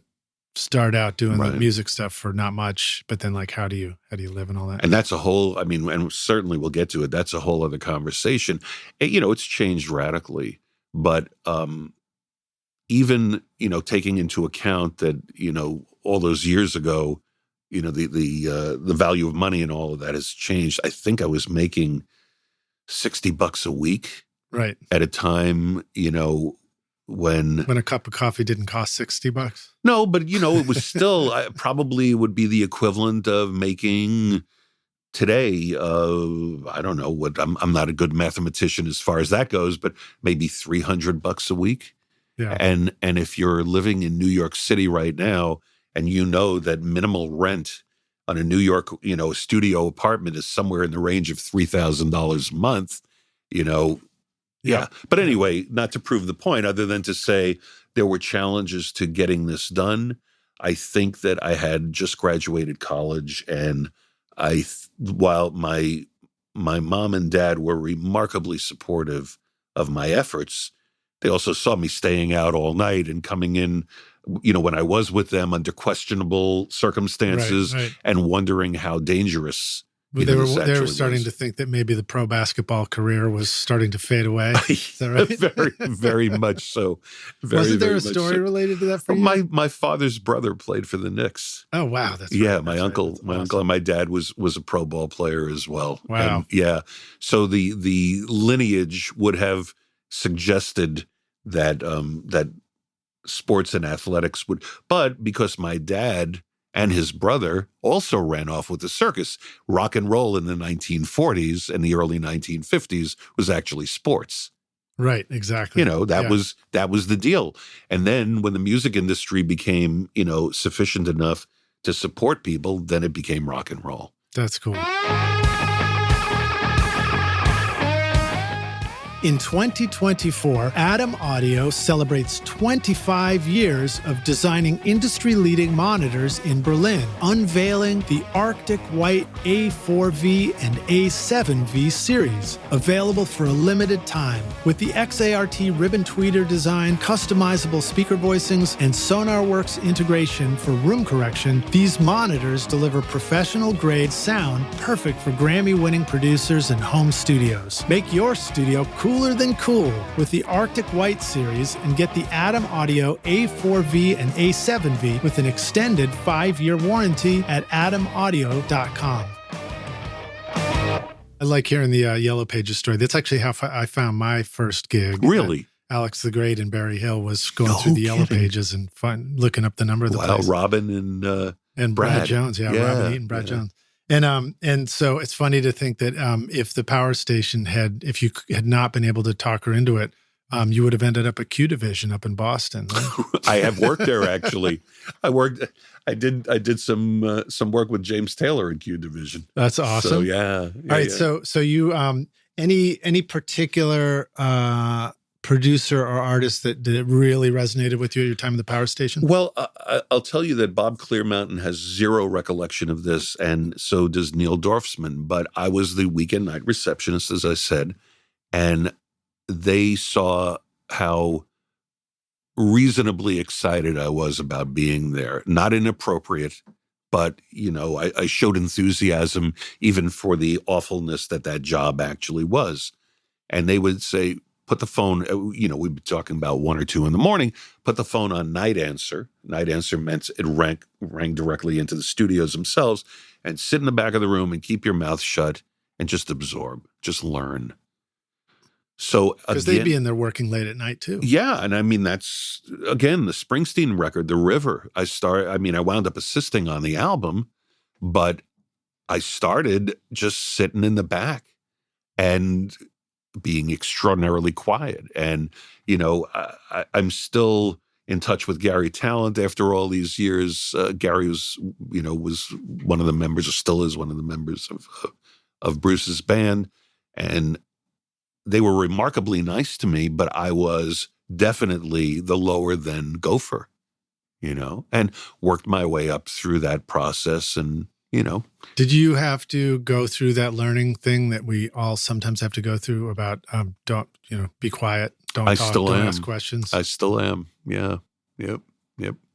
start out doing the music stuff for not much, but then how do you live and all that? And that's a whole, and certainly we'll get to it. That's a whole other conversation. It's changed radically, but even, taking into account that, all those years ago, the value of money and all of that has changed. I think I was making $60 a week, right, at a time, when a cup of coffee didn't cost $60. No, but it was still probably would be the equivalent of making today. I don't know what. I'm not a good mathematician as far as that goes, but maybe $300 a week. Yeah, and if you're living in New York City right now, and that minimal rent on a New York, studio apartment is somewhere in the range of $3,000 a month, Yeah. But anyway, not to prove the point, other than to say there were challenges to getting this done. I think that I had just graduated college, and while my mom and dad were remarkably supportive of my efforts, they also saw me staying out all night and coming in, when I was with them under questionable circumstances, and wondering how dangerous. They were starting to think that maybe the pro basketball career was starting to fade away. Is that right? Very, very much so. Wasn't there a story related to that for you? My father's brother played for the Knicks. Oh wow, that's right. My uncle and my dad was a pro ball player as well. Wow. And yeah. So the lineage would have suggested that that sports and athletics would, but because my dad and his brother also ran off with the circus. Rock and roll in the 1940s and the early 1950s was actually sports. Right, exactly. That was the deal. And then when the music industry became, sufficient enough to support people, then it became rock and roll. That's cool. In 2024, Adam Audio celebrates 25 years of designing industry-leading monitors in Berlin, unveiling the Arctic White A4V and A7V series, available for a limited time. With the XART ribbon tweeter design, customizable speaker voicings, and SonarWorks integration for room correction, these monitors deliver professional-grade sound perfect for Grammy-winning producers and home studios. Make your studio cooler than cool with the Arctic White series and get the Adam Audio A4V and A7V with an extended 5-year warranty at adamaudio.com. I like hearing the Yellow Pages story. That's actually how I found my first gig. Really? Alex the Great in Berry Hill was going through the Yellow Pages and looking up the number of the place. Robin and Brad Jones. Yeah, Robin Eaton, Brad Jones. And so it's funny to think that if the power station if you had not been able to talk her into it, you would have ended up at Q Division up in Boston. Right? I have worked there actually. I did some work with James Taylor in Q Division. That's awesome. So yeah. All right. Yeah. So you any particular producer or artist that really resonated with you at your time in the power station? Well, I'll tell you that Bob Clearmountain has zero recollection of this, and so does Neil Dorfsman. But I was the weekend night receptionist, as I said, and they saw how reasonably excited I was about being there. Not inappropriate, but, I showed enthusiasm even for the awfulness that job actually was. And they would say, put the phone, we'd be talking about 1 or 2 in the morning, put the phone on night answer. Night answer meant it rang directly into the studios themselves, and sit in the back of the room and keep your mouth shut and just absorb, just learn. So because they'd be in there working late at night too. Yeah. And I mean, that's, again, the Springsteen record, The River. I wound up assisting on the album, but I started just sitting in the back and being extraordinarily quiet. And, I'm still in touch with Gary Talent after all these years. Gary was one of the members, or still is one of the members of Bruce's band. And they were remarkably nice to me, but I was definitely the lower than gopher, and worked my way up through that process. And, Did you have to go through that learning thing that we all sometimes have to go through about don't, be quiet, don't talk, don't ask questions? I still am. Yeah. Yep.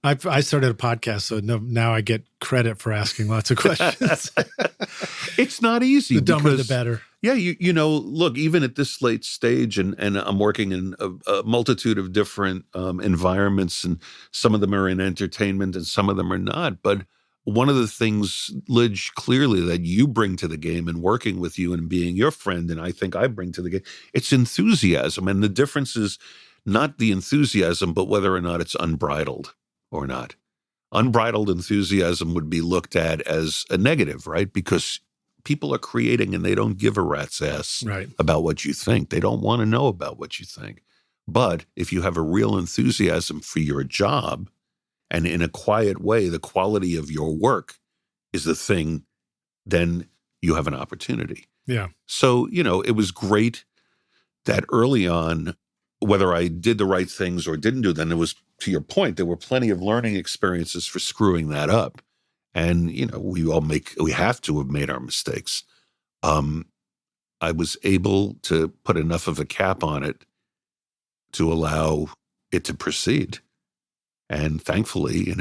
I started a podcast, so now I get credit for asking lots of questions. It's not easy. The dumber, the better. Yeah, look, even at this late stage, and I'm working in a multitude of different environments, and some of them are in entertainment and some of them are not. But one of the things, Lidge, clearly that you bring to the game and working with you and being your friend, and I think I bring to the game, it's enthusiasm. And the difference is not the enthusiasm, but whether or not it's unbridled or not. Unbridled enthusiasm would be looked at as a negative, right? Because people are creating and they don't give a rat's ass about what you think. They don't want to know about what you think. But if you have a real enthusiasm for your job, and in a quiet way, the quality of your work is the thing, then you have an opportunity. Yeah. So, it was great that early on, whether I did the right things or didn't do them, it was, to your point, there were plenty of learning experiences for screwing that up. And, we have to have made our mistakes. I was able to put enough of a cap on it to allow it to proceed. And thankfully,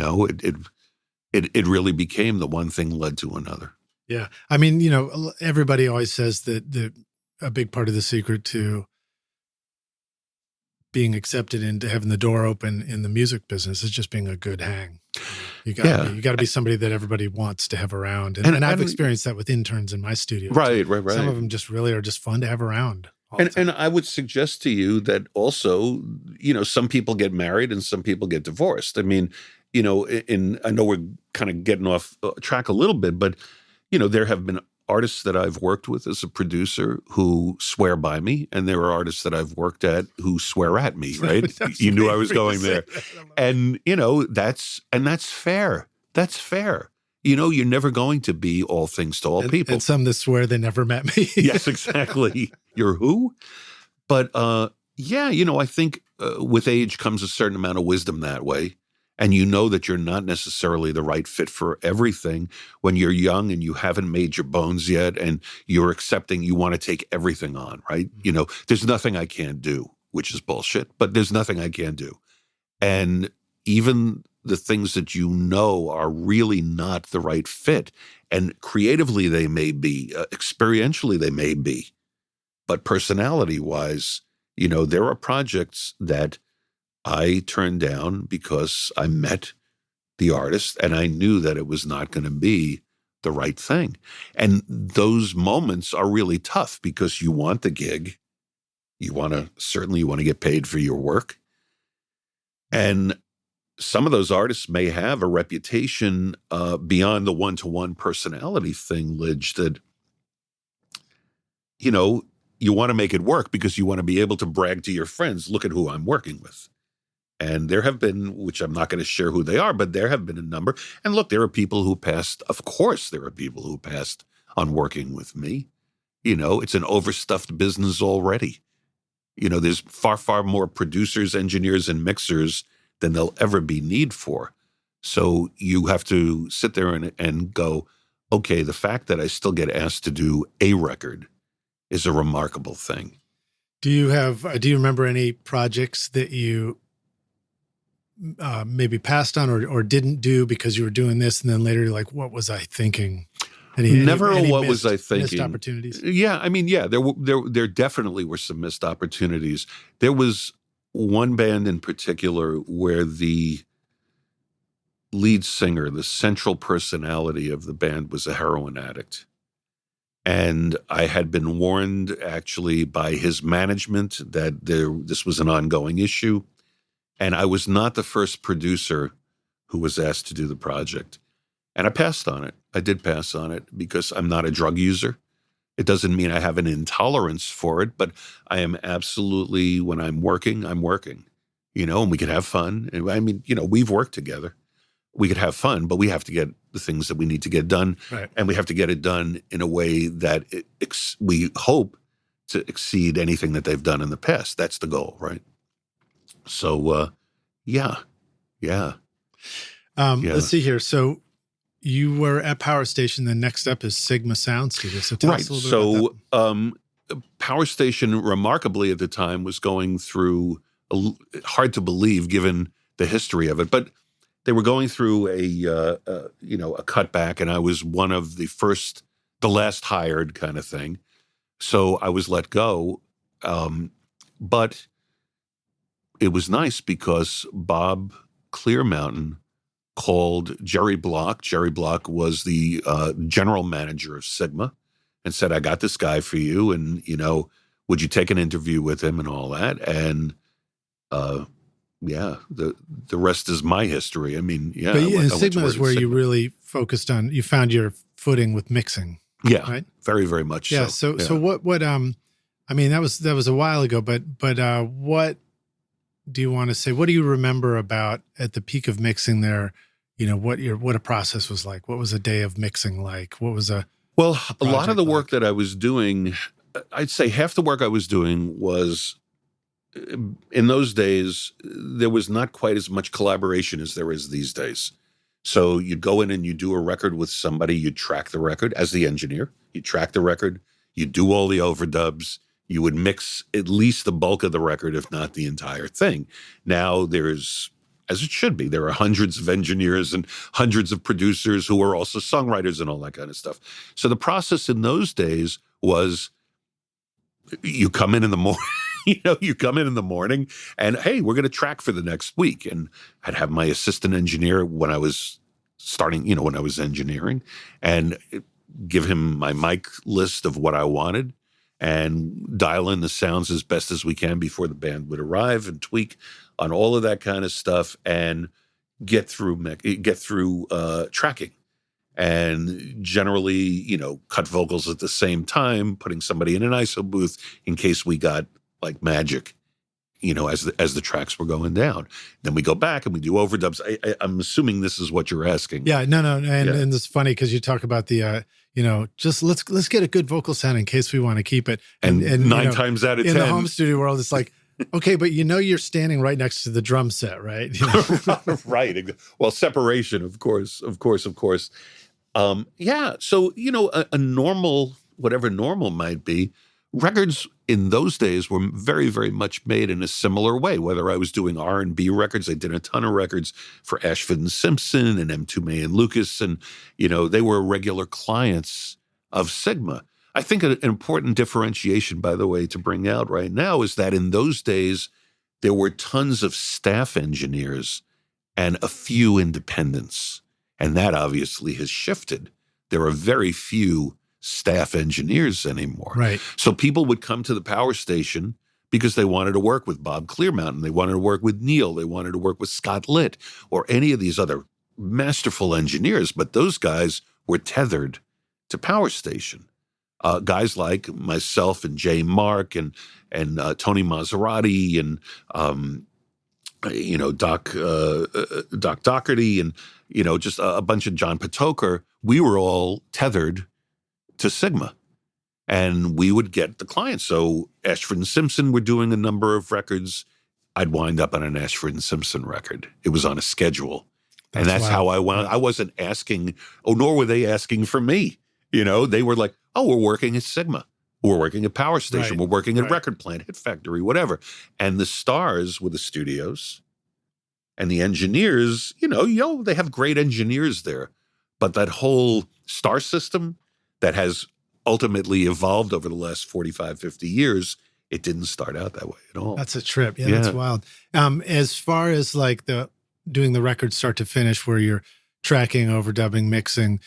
it really became the one thing led to another. Yeah. I mean, everybody always says that a big part of the secret to being accepted into having the door open in the music business is just being a good hang. You got to be somebody that everybody wants to have around. And I've experienced that with interns in my studio. Right. Some of them just really are just fun to have around. And I would suggest to you that also, some people get married and some people get divorced. I mean, I know we're kind of getting off track a little bit, but, there have been artists that I've worked with as a producer who swear by me, and there are artists that I've worked at who swear at me, right? You knew I was going there. And, that's fair. That's fair. You're never going to be all things to all people. And some that swear they never met me. Yes, exactly. You're who? But yeah, you know, I think with age comes a certain amount of wisdom that way. And you know that you're not necessarily the right fit for everything when you're young and you haven't made your bones yet and you're accepting you want to take everything on, right? You know, there's nothing I can't do, which is bullshit, but there's nothing I can't do. And even the things that you know are really not the right fit, and creatively they may be, experientially they may be, but personality-wise, you know, there are projects that I turned down because I met the artist and I knew that it was not going to be the right thing. And those moments are really tough because you want the gig. You want to get paid for your work. And some of those artists may have a reputation beyond the one-to-one personality thing, Lidge, that, you know, you want to make it work because you want to be able to brag to your friends, look at who I'm working with. And there have been, which I'm not going to share who they are, but there have been a number. And look, there are people who passed, of course there are people who passed on working with me. You know, it's an overstuffed business already. You know, there's far, far more producers, engineers, and mixers than there'll ever be need for. So you have to sit there and go, okay, the fact that I still get asked to do a record is a remarkable thing. Do you remember any projects that you maybe passed on or didn't do because you were doing this, and then later you're like, what was I thinking? What was I thinking? Missed opportunities? Yeah, I mean, yeah, there definitely were some missed opportunities. There was one band in particular where the lead singer, the central personality of the band, was a heroin addict. And I had been warned actually by his management that this was an ongoing issue. And I was not the first producer who was asked to do the project. And I passed on it. I did pass on it because I'm not a drug user. It doesn't mean I have an intolerance for it, but I am absolutely, when I'm working, you know, and we could have fun. I mean, you know, we've worked together. We could have fun, but we have to get the things that we need to get done. Right. And we have to get it done in a way that we hope to exceed anything that they've done in the past. That's the goal, right? So, yeah. Let's see here. So you were at Power Station. The next up is Sigma Sound Studio. So tell us a little bit about that. Power Station, remarkably at the time, was going through, hard to believe given the history of it, but they were going through a cutback, and I was one of the last hired kind of thing. So I was let go. But it was nice because Bob Clearmountain called Jerry Block. Jerry Block was the general manager of Sigma, and said, I got this guy for you, and, you know, would you take an interview with him and all that? And the rest is my history. I mean, yeah. But Sigma is where you really focused on, you found your footing with mixing. Yeah, right? Very, very much so. So So what I mean, that was a while ago, but what do you want to say? What do you remember about at the peak of mixing there? You know, what a process was like? What was a day of mixing like? What was a lot of the work that I was doing, I'd say half the work I was doing was, in those days, there was not quite as much collaboration as there is these days. So you'd go in and you do a record with somebody, you'd track the record as the engineer, you track the record, you do all the overdubs, you would mix at least the bulk of the record, if not the entire thing. Now there's, as it should be, there are hundreds of engineers and hundreds of producers who are also songwriters and all that kind of stuff. So the process in those days was, you come in the morning, you come in the morning and, hey, we're going to track for the next week. And I'd have my assistant engineer when I was starting, when I was engineering, and give him my mic list of what I wanted and dial in the sounds as best as we can before the band would arrive and tweak on all of that kind of stuff and get through tracking. And generally, cut vocals at the same time, putting somebody in an ISO booth in case we got like magic as the tracks were going down. Then we go back and we do overdubs. I'm assuming this is what you're asking. Yeah, no. And it's funny because you talk about the, just let's get a good vocal sound in case we want to keep it. And 9 times out of 10. In the home studio world, it's like, okay, but you're standing right next to the drum set, right? Right. Well, separation, of course. Yeah. So, a normal, whatever normal might be, records in those days were very, very much made in a similar way. Whether I was doing R&B records, I did a ton of records for Ashford and Simpson and M2 May and Lucas. And, they were regular clients of Sigma. I think an important differentiation, by the way, to bring out right now is that in those days, there were tons of staff engineers and a few independents. And that obviously has shifted. There are very few staff engineers anymore. Right. So people would come to the power station because they wanted to work with Bob Clearmountain. They wanted to work with Neil. They wanted to work with Scott Litt or any of these other masterful engineers. But those guys were tethered to power station. Guys like myself and Jay Mark and Tony Maserati and Doc Doherty and just a bunch of John Patoker. We were all tethered to Sigma, and we would get the clients. So Ashford and Simpson were doing a number of records. I'd wind up on an Ashford and Simpson record. It was on a schedule, and that's how I went. I wasn't asking, nor were they asking for me. They were like, "Oh, we're working at Sigma. We're working at Power Station. We're working at Record Plant, Hit Factory, whatever." And the stars were the studios, and the engineers. They have great engineers there, but that whole star system that has ultimately evolved over the last 45, 50 years, it didn't start out that way at all. That's a trip. Yeah, that's wild. As far as like doing the record start to finish, where you're tracking, overdubbing, mixing.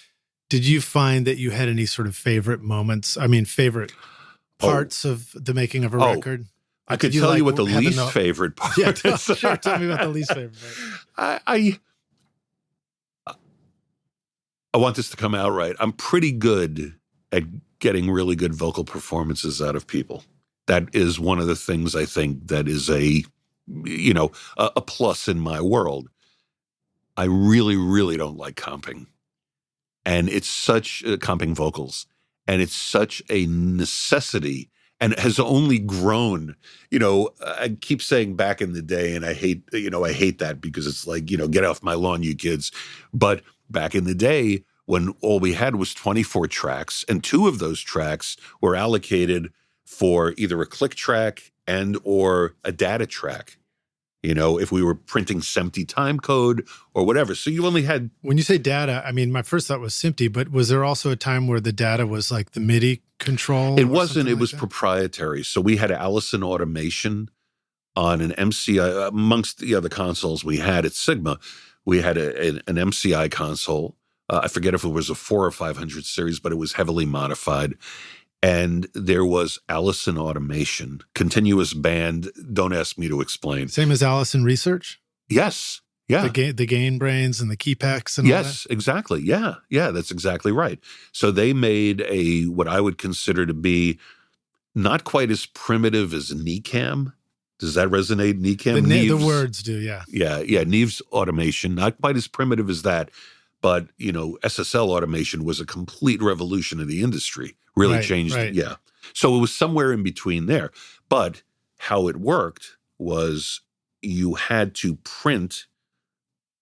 Did you find that you had any sort of favorite moments? I mean, favorite parts of the making of a record? I could tell you what the least favorite part is. Sure, tell me about the least favorite part. I want this to come out right. I'm pretty good at getting really good vocal performances out of people. That is one of the things I think that is a plus in my world. I really, really don't like comping. And it's such comping vocals, and it's such a necessity, and it has only grown. I keep saying back in the day, and I hate that because it's like, get off my lawn, you kids. But back in the day, when all we had was 24 tracks, and 2 of those tracks were allocated for either a click track and or a data track. If we were printing SMPTE time code or whatever. So you only had... When you say data, I mean, my first thought was SMPTE, but was there also a time where the data was like the MIDI control? It wasn't. It was proprietary. So we had Allison automation on an MCI. Amongst the other consoles we had at Sigma, we had an MCI console. I forget if it was a 400 or 500 series, but it was heavily modified. And there was Allison automation, continuous band. Don't ask me to explain. Same as Allison Research? Yes. Yeah. The gain brains and the key packs and all that? Yes, exactly. Yeah. Yeah, that's exactly right. So they made what I would consider to be not quite as primitive as NECAM. Does that resonate? NECAM? The words do, yeah. Yeah. Neve's automation, not quite as primitive as that. But, SSL automation was a complete revolution in the industry. Really changed it. Yeah. So it was somewhere in between there. But how it worked was you had to print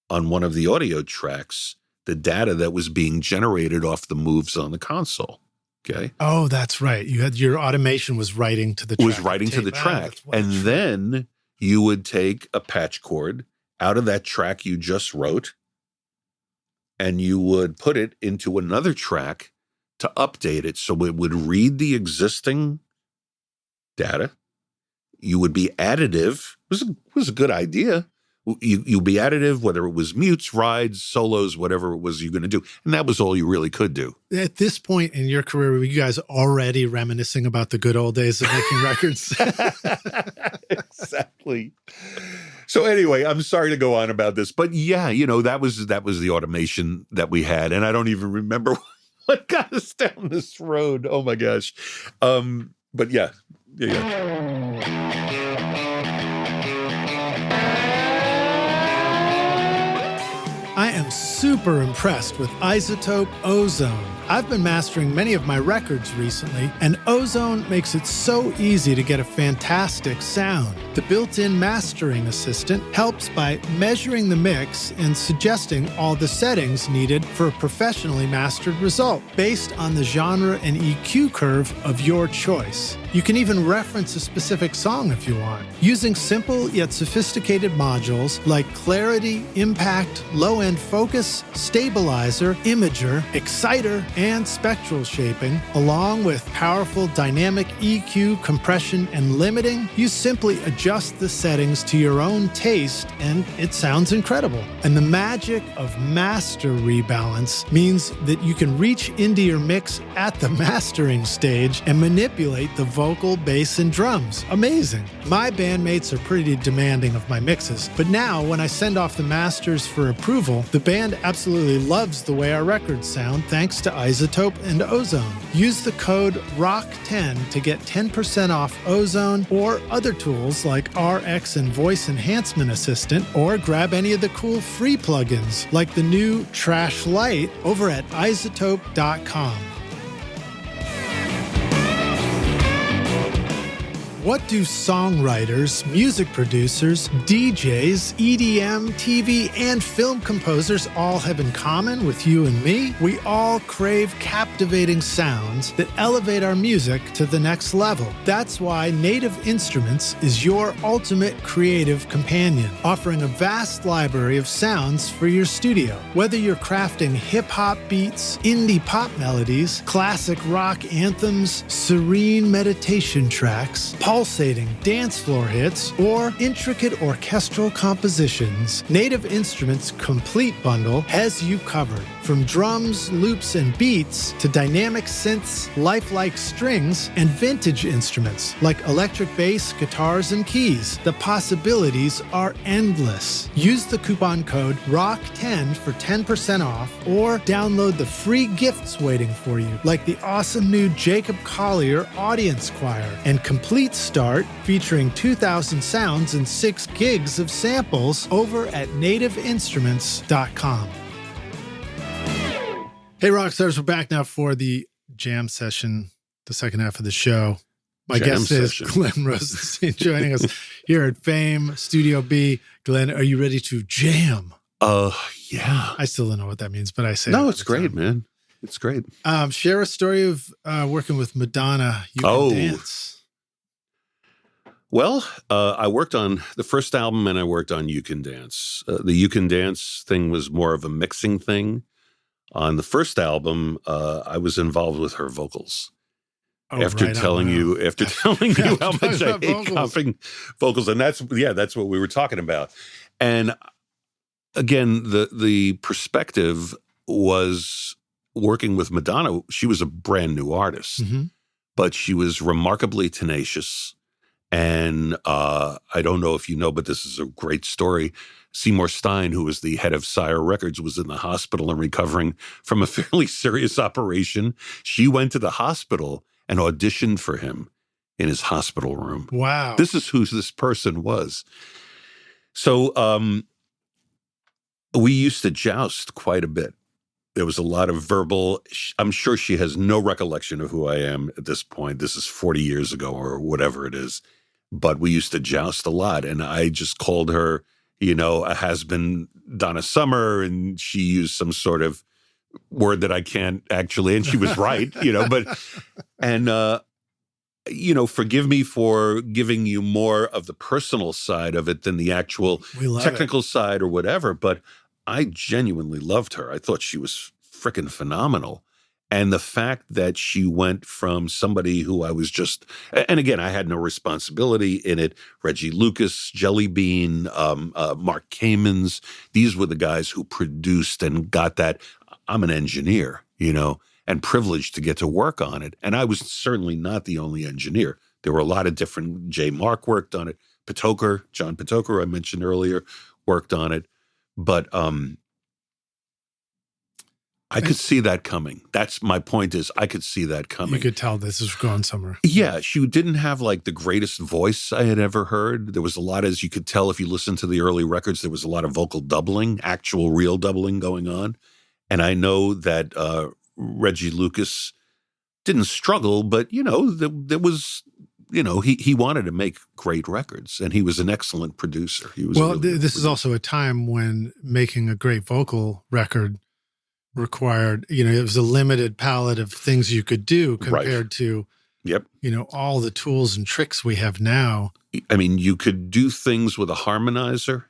on one of the audio tracks the data that was being generated off the moves on the console. Okay. Oh, that's right. Your automation was writing to the track. It was writing to the track. And then you would take a patch cord out of that track you just wrote, and you would put it into another track to update it so it would read the existing data. You would be additive. It was a good idea. You'd be additive, whether it was mutes, rides, solos, whatever it was you're going to do. And that was all you really could do. At this point in your career, were you guys already reminiscing about the good old days of making records? Exactly. So anyway, I'm sorry to go on about this, but yeah, that was the automation that we had. And I don't even remember what got us down this road. Oh my gosh. But yeah. super impressed with iZotope Ozone. I've been mastering many of my records recently, and Ozone makes it so easy to get a fantastic sound. The built-in mastering assistant helps by measuring the mix and suggesting all the settings needed for a professionally mastered result based on the genre and EQ curve of your choice. You can even reference a specific song if you want. Using simple yet sophisticated modules like Clarity, Impact, Low-End Focus, Stabilizer, Imager, Exciter, and Spectral Shaping, along with powerful dynamic EQ, compression, and limiting, you simply adjust the settings to your own taste and it sounds incredible. And the magic of master rebalance means that you can reach into your mix at the mastering stage and manipulate the vocal, bass, and drums. Amazing. My bandmates are pretty demanding of my mixes, but now when I send off the masters for approval, the band absolutely loves the way our records sound thanks to iZotope and Ozone. Use the code ROCK10 to get 10% off Ozone or other tools like RX and Voice Enhancement Assistant, or grab any of the cool free plugins like the new Trash Light over at iZotope.com. What do songwriters, music producers, DJs, EDM, TV, and film composers all have in common with you and me? We all crave captivating sounds that elevate our music to the next level. That's why Native Instruments is your ultimate creative companion, offering a vast library of sounds for your studio. Whether you're crafting hip-hop beats, indie pop melodies, classic rock anthems, serene meditation tracks, pulsating dance floor hits, or intricate orchestral compositions, Native Instruments' complete bundle has you covered. From drums, loops, and beats to dynamic synths, lifelike strings, and vintage instruments like electric bass, guitars, and keys. The possibilities are endless. Use the coupon code ROCK10 for 10% off, or download the free gifts waiting for you, like the awesome new Jacob Collier Audience Choir and Complete Start featuring 2,000 sounds and 6 gigs of samples over at nativeinstruments.com. Hey, Rockstars, we're back now for the jam session, the second half of the show. My guest is Glenn Rosenstein joining us here at Fame Studio B. Glenn, are you ready to jam? Yeah. I still don't know what that means, but I say no, it's great, man. It's great. Share a story of working with Madonna. You Can Dance. Well, I worked on the first album and I worked on You Can Dance. The You Can Dance thing was more of a mixing thing. On the first album, I was involved with her vocals. After telling you how much I hate coughing vocals. And that's what we were talking about. And again, the perspective was working with Madonna. She was a brand new artist, but she was remarkably tenacious. And I don't know if you know, but this is a great story. Seymour Stein, who was the head of Sire Records, was in the hospital and recovering from a fairly serious operation. She went to the hospital and auditioned for him in his hospital room. Wow. This is who this person was. So we used to joust quite a bit. There was a lot of verbal. I'm sure she has no recollection of who I am at this point. This is 40 years ago or whatever it is. But we used to joust a lot. And I just called her, a has-been Donna Summer. And she used some sort of word that I can't actually. And she was right, forgive me for giving you more of the personal side of it than the actual technical side or whatever. But I genuinely loved her. I thought she was freaking phenomenal. And the fact that she went from somebody who I was just, and again, I had no responsibility in it, Reggie Lucas, Jelly Bean, Mark Kamens, these were the guys who produced and got that. I'm an engineer, and privileged to get to work on it. And I was certainly not the only engineer. There were a lot of different, J. Mark worked on it, John Patoker, I mentioned earlier, worked on it. But I could see that coming. That's my point is I could see that coming. You could tell this is going somewhere. Yeah, she didn't have like the greatest voice I had ever heard. There was a lot, as you could tell if you listen to the early records, there was a lot of vocal doubling, actual real doubling going on. And I know that Reggie Lucas didn't struggle, but, there was, he wanted to make great records, and he was an excellent producer. He was this is also a time when making a great vocal record required, it was a limited palette of things you could do compared to, all the tools and tricks we have now. I mean, you could do things with a harmonizer,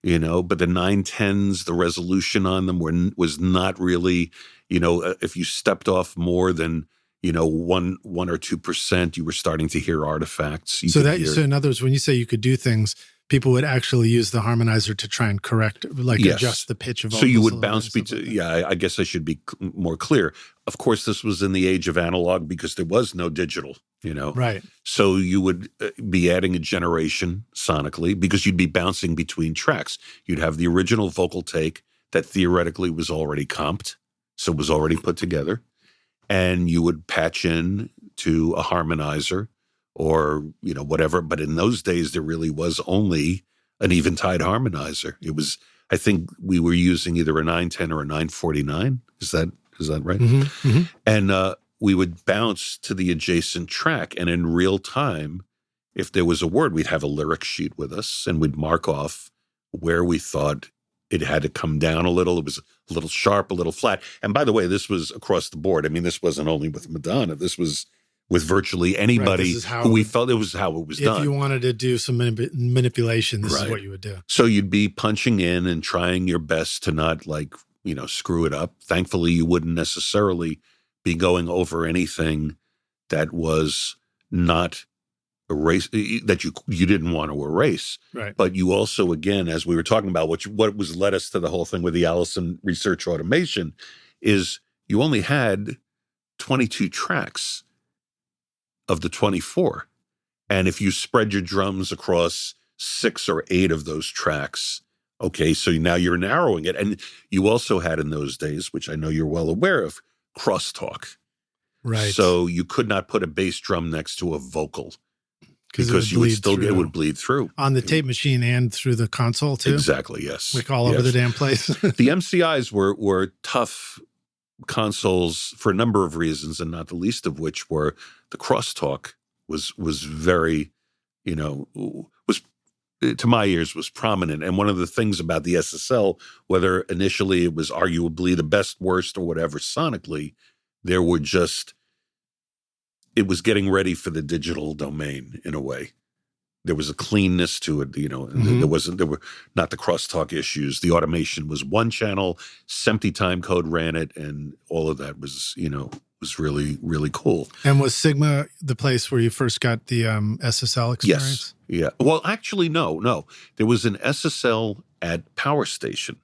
but the 910s, the resolution on them was not really, if you stepped off more than, 1 or 2%, you were starting to hear artifacts. So in other words, when you say you could do things, people would actually use the harmonizer to try and correct, adjust the pitch of. So you would bounce I guess I should be more clear. Of course, this was in the age of analog because there was no digital, Right. So you would be adding a generation sonically because you'd be bouncing between tracks. You'd have the original vocal take that theoretically was already comped, so it was already put together, and you would patch in to a harmonizer or, whatever. But in those days, there really was only an Eventide harmonizer. It was, I think we were using either a 910 or a 949. Is that right? Mm-hmm, mm-hmm. And we would bounce to the adjacent track. And in real time, if there was a word, we'd have a lyric sheet with us and we'd mark off where we thought it had to come down a little. It was a little sharp, a little flat. And by the way, this was across the board. I mean, this wasn't only with Madonna. This was with virtually anybody who we felt it was how it was done. If you wanted to do some manipulation, this is what you would do. So you'd be punching in and trying your best to not screw it up. Thankfully, you wouldn't necessarily be going over anything that was not erase that you didn't want to erase. Right. But you also, again, as we were talking about, what was led us to the whole thing with the Allison Research Automation is you only had 22 tracks of the 24. And if you spread your drums across 6 or 8 of those tracks, okay, so now you're narrowing it. And you also had in those days, which I know you're well aware of, crosstalk. Right. So you could not put a bass drum next to a vocal because you would still it would bleed through. On the tape machine and through the console too? Exactly, yes. All over the damn place. The MCIs were tough consoles for a number of reasons, and not the least of which were the crosstalk was very, was to my ears was prominent. And one of the things about the SSL, whether initially it was arguably the best, worst, or whatever sonically, there were it was getting ready for the digital domain in a way. There was a cleanness to it, Mm-hmm. There were not the crosstalk issues. The automation was one channel, SMPTE timecode ran it, and all of that was, was really, really cool. And was Sigma the place where you first got the SSL experience? Yes. Yeah. Well, actually, no. There was an SSL at Power Station,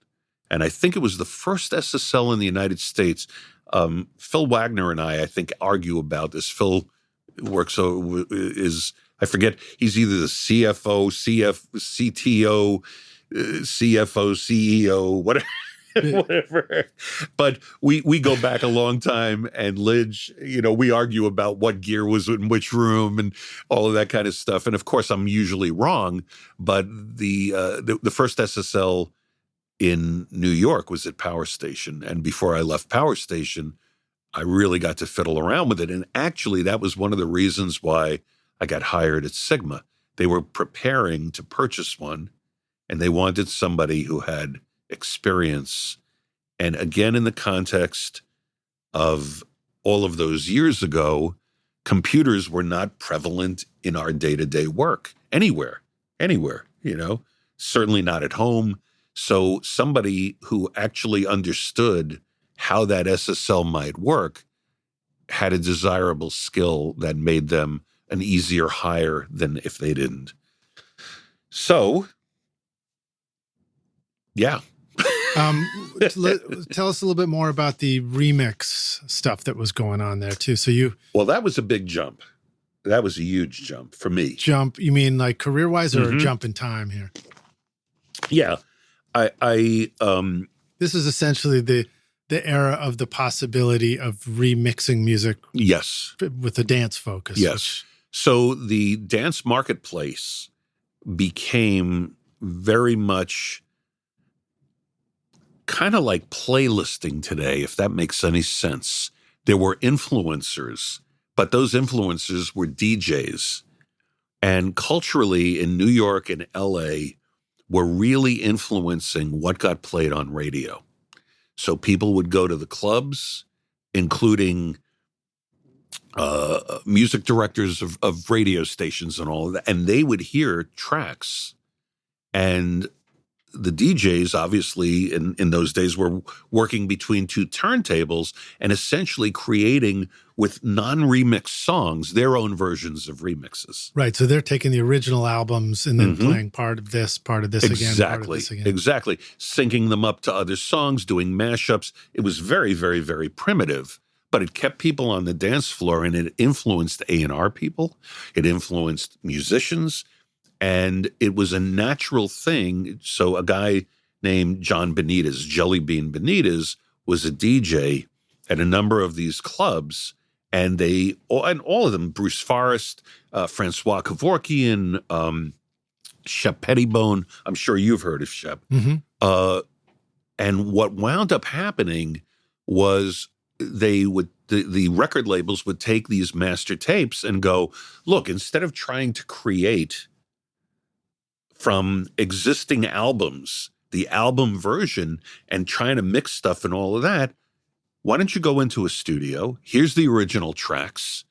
and I think it was the first SSL in the United States. Phil Wagner and I think, argue about this. Phil I forget, he's either the CFO, CTO, CFO, CEO, whatever. But we go back a long time, and Lidge, we argue about what gear was in which room and all of that kind of stuff. And of course, I'm usually wrong, but the first SSL in New York was at Power Station. And before I left Power Station, I really got to fiddle around with it. And actually, that was one of the reasons why I got hired at Sigma. They were preparing to purchase one, and they wanted somebody who had experience. And again, in the context of all of those years ago, computers were not prevalent in our day-to-day work anywhere, certainly not at home. So somebody who actually understood how that SSL might work had a desirable skill that made them an easier hire than if they didn't. So, yeah. Tell us a little bit more about the remix stuff that was going on there too. Well, that was a big jump. That was a huge jump for me. Jump? You mean like career-wise, or a jump in time here? Yeah. This is essentially the era of the possibility of remixing music. Yes. With a dance focus. Yes. So the dance marketplace became very much kind of like playlisting today, if that makes any sense. There were influencers, but those influencers were DJs. And culturally in New York and LA were really influencing what got played on radio. So people would go to the clubs, including music directors of radio stations and all of that, and they would hear tracks. And the DJs, obviously, in those days were working between two turntables and essentially creating, with non-remixed songs, their own versions of remixes. Right. So they're taking the original albums and then playing part of this again, part of this again. Exactly. Syncing them up to other songs, doing mashups. It was very, very, very primitive, but it kept people on the dance floor, and it influenced A&R people. It influenced musicians. And it was a natural thing. So a guy named John Benitez, Jelly Bean Benitez, was a DJ at a number of these clubs. And all of them, Bruce Forrest, Francois Kevorkian, Shep Pettibone. I'm sure you've heard of Shep. Mm-hmm. And what wound up happening was the record labels would take these master tapes and go, look, instead of trying to create from existing albums, the album version, and trying to mix stuff and all of that, why don't you go into a studio? Here's the original tracks.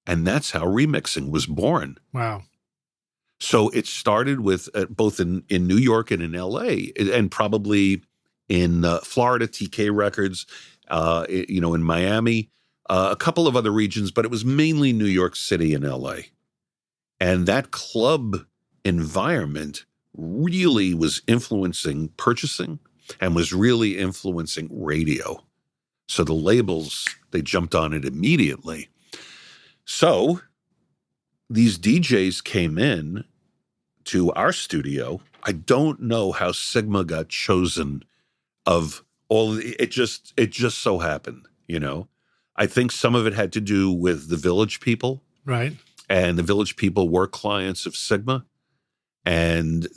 And that's how remixing was born. Wow. So it started with both in New York and in LA, and probably in Florida, TK Records, in Miami, a couple of other regions, but it was mainly New York City and LA. And that club environment really was influencing purchasing and was really influencing radio. So the labels, they jumped on it immediately. So these DJs came in to our studio. I don't know how Sigma got chosen of all it just so happened, I think some of it had to do with the Village People. Right. And the Village People were clients of Sigma. And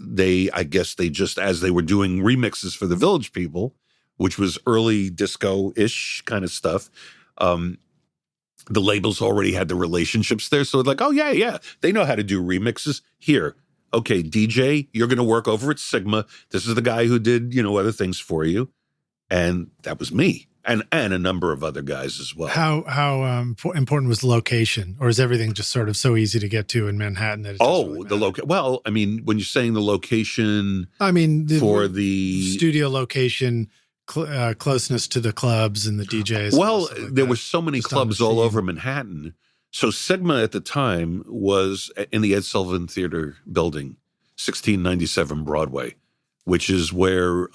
I guess they just, as they were doing remixes for the Village People, which was early disco-ish kind of stuff, the labels already had the relationships there. So it's like, oh, yeah, they know how to do remixes. Here, okay, DJ, you're going to work over at Sigma. This is the guy who did, other things for you. And that was me. And a number of other guys as well. How important was location, or is everything just sort of so easy to get to in Manhattan that it's really the location? Well, I mean, when you're saying the location, for the studio location, closeness to the clubs and the DJs. Well, there were so many clubs all over Manhattan. So Sigma at the time was in the Ed Sullivan Theater building, 1697 Broadway, which is where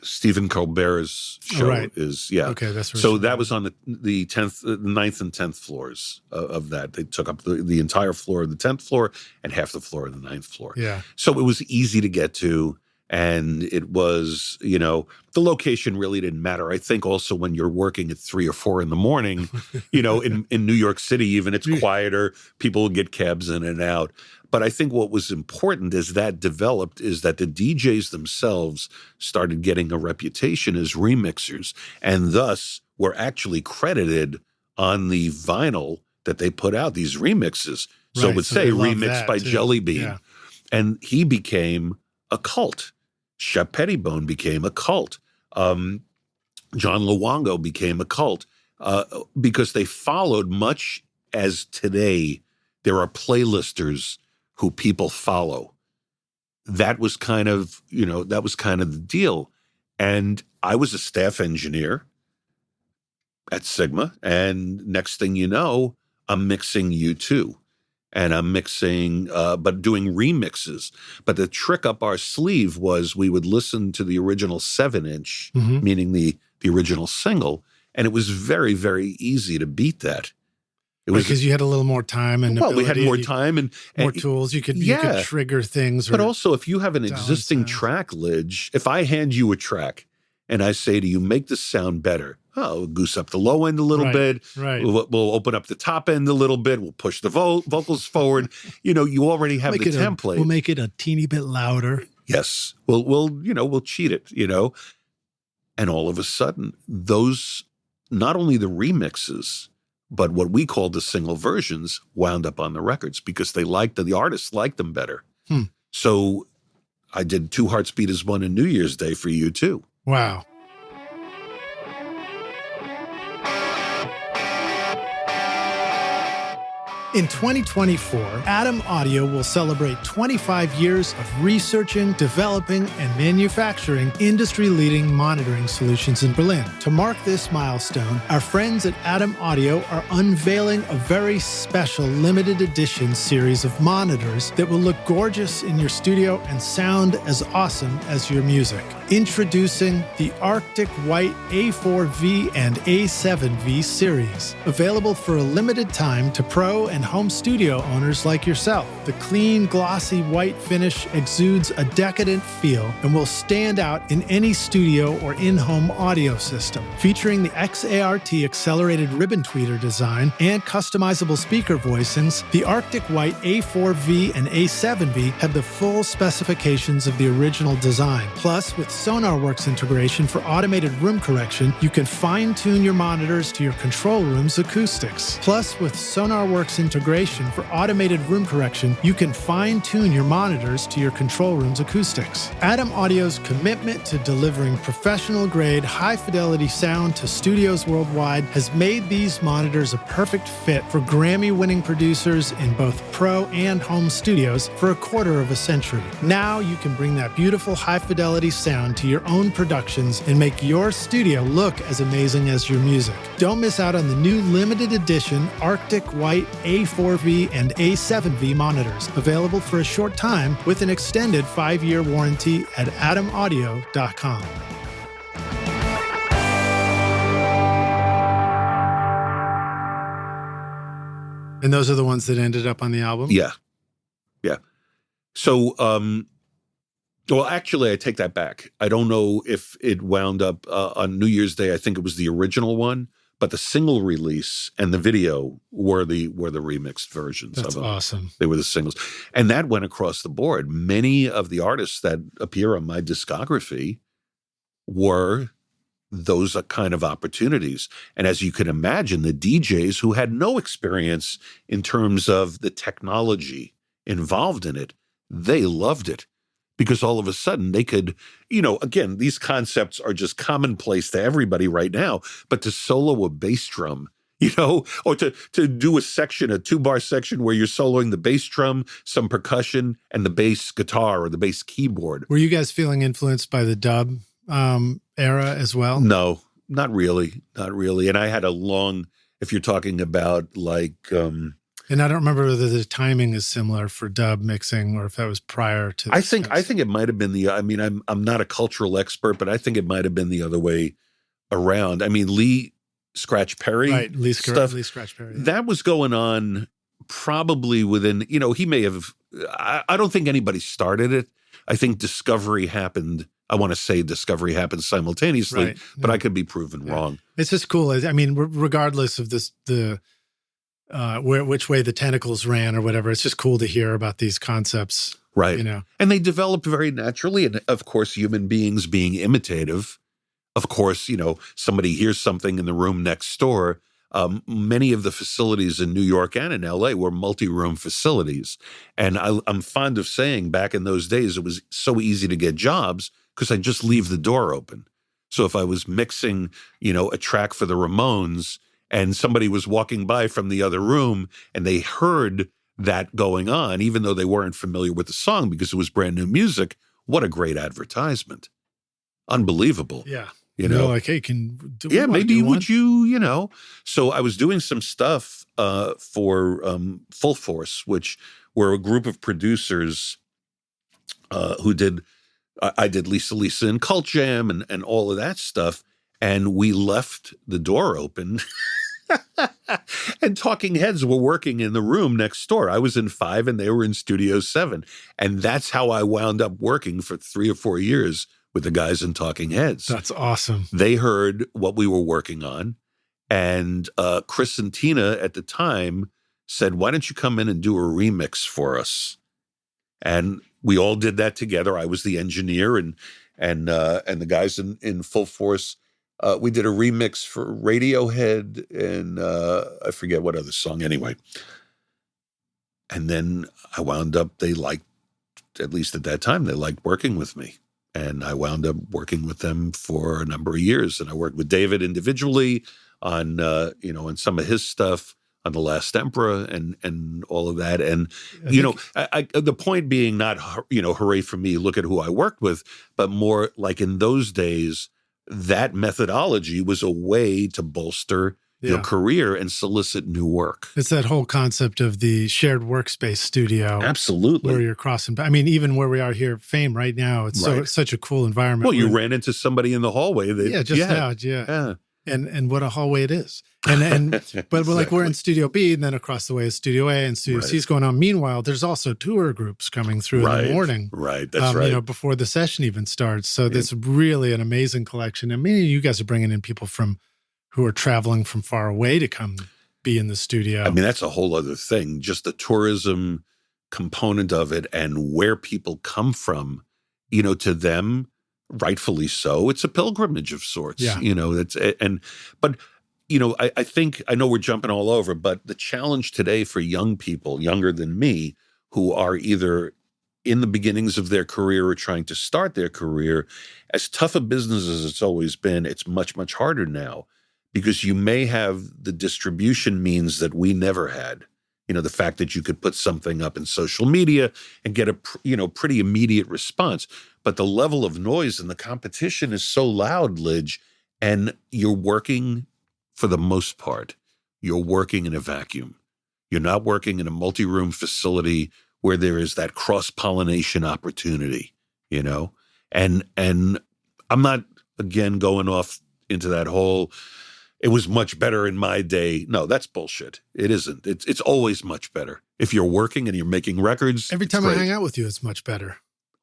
Stephen Colbert's show is. Yeah. Okay, that's right. So that was on the 9th and 10th floors of that. They took up the entire floor of the 10th floor and half the floor of the 9th floor. Yeah. So it was easy to get to. And it was, the location really didn't matter. I think also when you're working at 3 or 4 in the morning, in New York City, even it's quieter, people will get cabs in and out. But I think what was important as that developed is that the DJs themselves started getting a reputation as remixers, and thus were actually credited on the vinyl that they put out, these remixes. So it would say remixed by Jelly Bean. Yeah. And he became a cult. Shep Pettibone became a cult. John Luongo became a cult because they followed, much as today there are playlisters who people follow. That was kind of, the deal. And I was a staff engineer at Sigma, and next thing you know, I'm mixing U2. And I'm mixing, but doing remixes. But the trick up our sleeve was we would listen to the original 7-inch, meaning the original single, and it was very, very easy to beat that. It was because you had a little more time and we had more time and more tools. You could trigger things. But also, if you have an existing track, Lidge, if I hand you a track and I say to you, make this sound better. Oh, we'll goose up the low end a little bit. Right. We'll open up the top end a little bit. We'll push the vocals forward. You already have the template. We'll make it a teeny bit louder. Yes. We'll cheat it, And all of a sudden, those, not only the remixes, but what we call the single versions wound up on the records because the artists liked them better. So I did Two Hearts Beat as One on New Year's Day for U2. Wow. In 2024, Adam Audio will celebrate 25 years of researching, developing, and manufacturing industry-leading monitoring solutions in Berlin. To mark this milestone, our friends at Adam Audio are unveiling a very special limited edition series of monitors that will look gorgeous in your studio and sound as awesome as your music. Introducing the Arctic White A4V and A7V series, available for a limited time to pro and home studio owners like yourself. The clean, glossy white finish exudes a decadent feel and will stand out in any studio or in-home audio system. Featuring the XART accelerated ribbon tweeter design and customizable speaker voicings, the Arctic White A4V and A7V have the full specifications of the original design. Plus, with SonarWorks integration for automated room correction, you can fine-tune your monitors to your control room's acoustics. Plus, with SonarWorks integration for automated room correction, you can fine-tune your monitors to your control room's acoustics. Adam Audio's commitment to delivering professional-grade, high-fidelity sound to studios worldwide has made these monitors a perfect fit for Grammy-winning producers in both pro and home studios for a quarter of a century. Now you can bring that beautiful high-fidelity sound to your own productions and make your studio look as amazing as your music. Don't miss out on the new limited edition Arctic White A4V and A7V monitors, available for a short time with an extended 5-year warranty at adamaudio.com. And those are the ones that ended up on the album? Yeah. So, well, actually, I take that back. I don't know if it wound up on New Year's Day. I think it was the original one, but the single release and the video were the remixed versions That's of them. Awesome. They were the singles. And that went across the board. Many of the artists that appear on my discography were those kind of opportunities. And as you can imagine, the DJs who had no experience in terms of the technology involved in it, they loved it. Because all of a sudden they could, again, these concepts are just commonplace to everybody right now, but to solo a bass drum, or to do a 2-bar section where you're soloing the bass drum, some percussion, and the bass guitar or the bass keyboard. Were you guys feeling influenced by the dub era as well? No, not really. Not really. And I had a long, if you're talking about like... and I don't remember whether the timing is similar for dub mixing or if that was prior to. I think it might have been I'm not a cultural expert, but I think it might have been the other way around. I mean, Lee Scratch Perry, right? Lee Scratch Perry. Yeah. That was going on probably within. He may have. I don't think anybody started it. I think discovery happened. I want to say discovery happened simultaneously, right. But I could be proven wrong. It's just cool. I mean, regardless of which way the tentacles ran or whatever. It's just cool to hear about these concepts. Right. And they developed very naturally. And of course, human beings being imitative. Of course, somebody hears something in the room next door. Many of the facilities in New York and in LA were multi-room facilities. And I'm fond of saying back in those days, it was so easy to get jobs because I'd just leave the door open. So if I was mixing, a track for the Ramones, and somebody was walking by from the other room and they heard that going on, even though they weren't familiar with the song because it was brand new music, what a great advertisement. Unbelievable. Yeah. Like, hey, would you. So I was doing some stuff for Full Force, which were a group of producers who did, I did Lisa and Cult Jam and all of that stuff. And we left the door open And Talking Heads were working in the room next door. I was in 5 and they were in Studio 7. And that's how I wound up working for 3 or 4 years with the guys in Talking Heads. That's awesome. They heard what we were working on. And Chris and Tina at the time said, why don't you come in and do a remix for us? And we all did that together. I was the engineer and the guys in full force. We did a remix for Radiohead and I forget what other song anyway. And then I wound up, they liked, at least at that time, they liked working with me. And I wound up working with them for a number of years. And I worked with David individually on, on some of his stuff, on The Last Emperor and all of that. And, the point being not, hooray for me, look at who I worked with, but more like in those days, that methodology was a way to bolster your career and solicit new work. It's that whole concept of the shared workspace studio. Absolutely. Where you're crossing. I mean, even where we are here, Fame right now, it's such a cool environment. Well, you ran into somebody in the hallway. Yeah. And what a hallway it is. And but we're in Studio B, and then across the way is Studio A, and Studio C is going on. Meanwhile, there's also tour groups coming through in the morning. Right, that's right. Before the session even starts. So that's really an amazing collection. And many of you guys are bringing in people who are traveling from far away to come be in the studio. I mean, that's a whole other thing. Just the tourism component of it and where people come from, to them, rightfully so. It's a pilgrimage of sorts, I think, I know we're jumping all over, but the challenge today for young people, younger than me, who are either in the beginnings of their career or trying to start their career, as tough a business as it's always been, it's much, much harder now because you may have the distribution means that we never had. The fact that you could put something up in social media and get a, pretty immediate response. But the level of noise and the competition is so loud, Lidge, and you're working, for the most part, you're working in a vacuum. You're not working in a multi-room facility where there is that cross-pollination opportunity, And I'm not, again, going off into that whole, it was much better in my day. No, that's bullshit. It isn't. It's always much better. If you're working and you're making records. Every time I hang out with you, it's much better.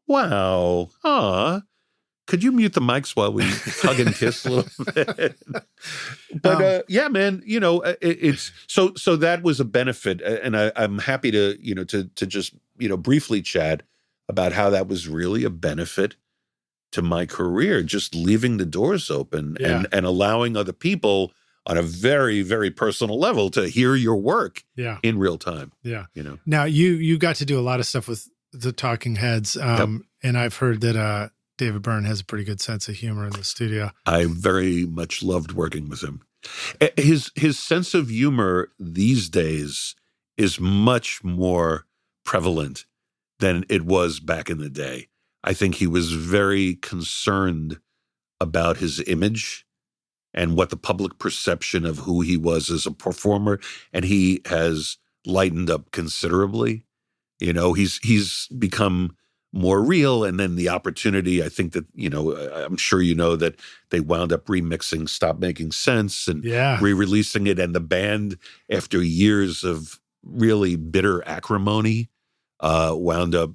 Wow. Could you mute the mics while we hug and kiss a little bit? But yeah, man, it's so that was a benefit. And I'm happy to, to just, briefly chat about how that was really a benefit to my career, just leaving the doors open and allowing other people on a very, very personal level to hear your work in real time. Yeah. Now you got to do a lot of stuff with the Talking Heads. And I've heard that David Byrne has a pretty good sense of humor in the studio. I very much loved working with him. His sense of humor these days is much more prevalent than it was back in the day. I think he was very concerned about his image and what the public perception of who he was as a performer, and he has lightened up considerably. He's become more real, and then the opportunity, I think that, I'm sure that they wound up remixing Stop Making Sense and re-releasing it, and the band, after years of really bitter acrimony, wound up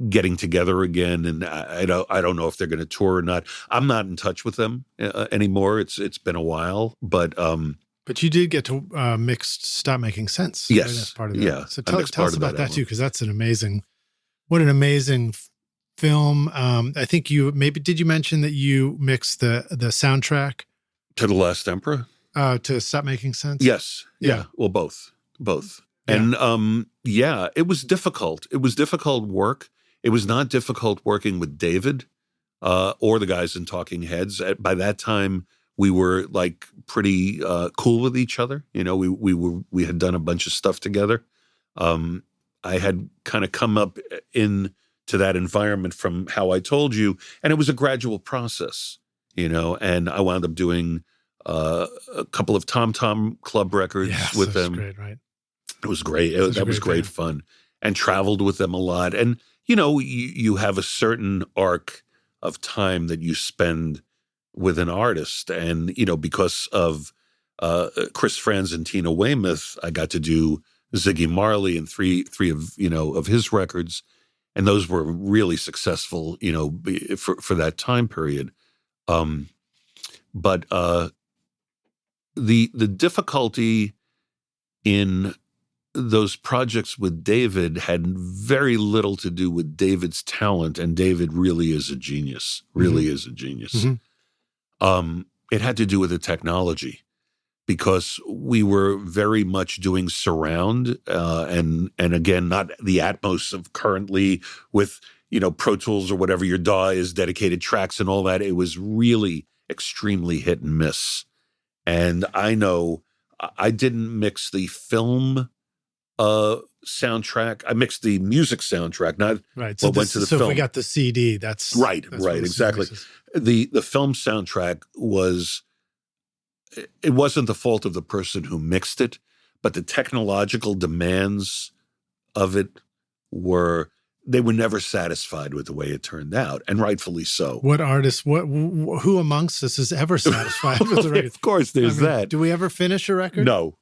getting together again, and I don't know if they're going to tour or not. I'm not in touch with them anymore. It's been a while, but you did get to mix Stop Making Sense. Yes, right? That's part of that. Yeah. So tell us about that too, because that's what an amazing film. I think did you mention that you mixed the soundtrack to The Last Emperor? To Stop Making Sense? Yes. Yeah. Well, both. And it was difficult. It was difficult work. It was not difficult working with David or the guys in Talking Heads. By that time, we were like pretty cool with each other. We had done a bunch of stuff together. I had kind of come up into that environment from how I told you, and it was a gradual process, and I wound up doing a couple of Tom Tom Club records with them. Great, right? It was great. That was great fun, and traveled with them a lot. And you have a certain arc of time that you spend with an artist, and because of Chris Franz and Tina Weymouth, I got to do Ziggy Marley and three of his records, and those were really successful, for that time period. But the difficulty in those projects with David had very little to do with David's talent, and David really is a genius. Really is a genius. Mm-hmm. It had to do with the technology, because we were very much doing surround, and again, not the Atmos of currently with Pro Tools or whatever your DAW is, dedicated tracks and all that. It was really extremely hit and miss. And I know I didn't mix the film soundtrack. I mixed the music soundtrack, not right. what went to the film. So if we got the CD, that's right, exactly. The film soundtrack it wasn't the fault of the person who mixed it, but the technological demands of it they were never satisfied with the way it turned out, and rightfully so. What artist, who amongst us is ever sattesfied with the record? Of course, there's that. Do we ever finish a record? No,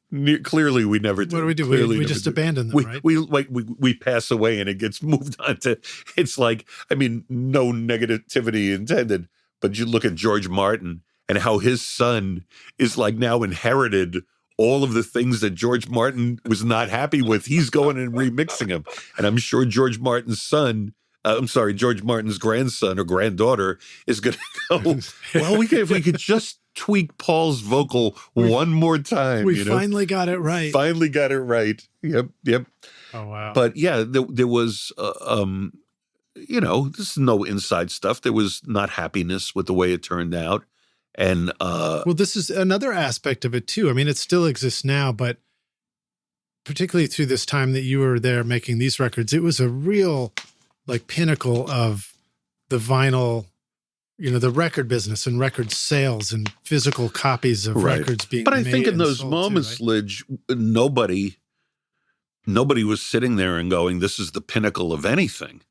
clearly we never do. What do we do? Clearly we just abandon them, right? We pass away and it gets moved on to, it's like, no negativity intended, but you look at George Martin and how his son is like now inherited all of the things that George Martin was not happy with. He's going and remixing them. And I'm sure George Martin's grandson or granddaughter is going to go, well, if we could just tweak Paul's vocal one more time. We finally got it right. Finally got it right. Yep. Oh, wow. But yeah, there was, this is no inside stuff. There was not happiness with the way it turned out. And well, this is another aspect of it too. It still exists now, but particularly through this time that you were there making these records, it was a real pinnacle of the vinyl, the record business and record sales and physical copies of records being made. But I think in those moments, Lidge, nobody was sitting there and going, "This is the pinnacle of anything."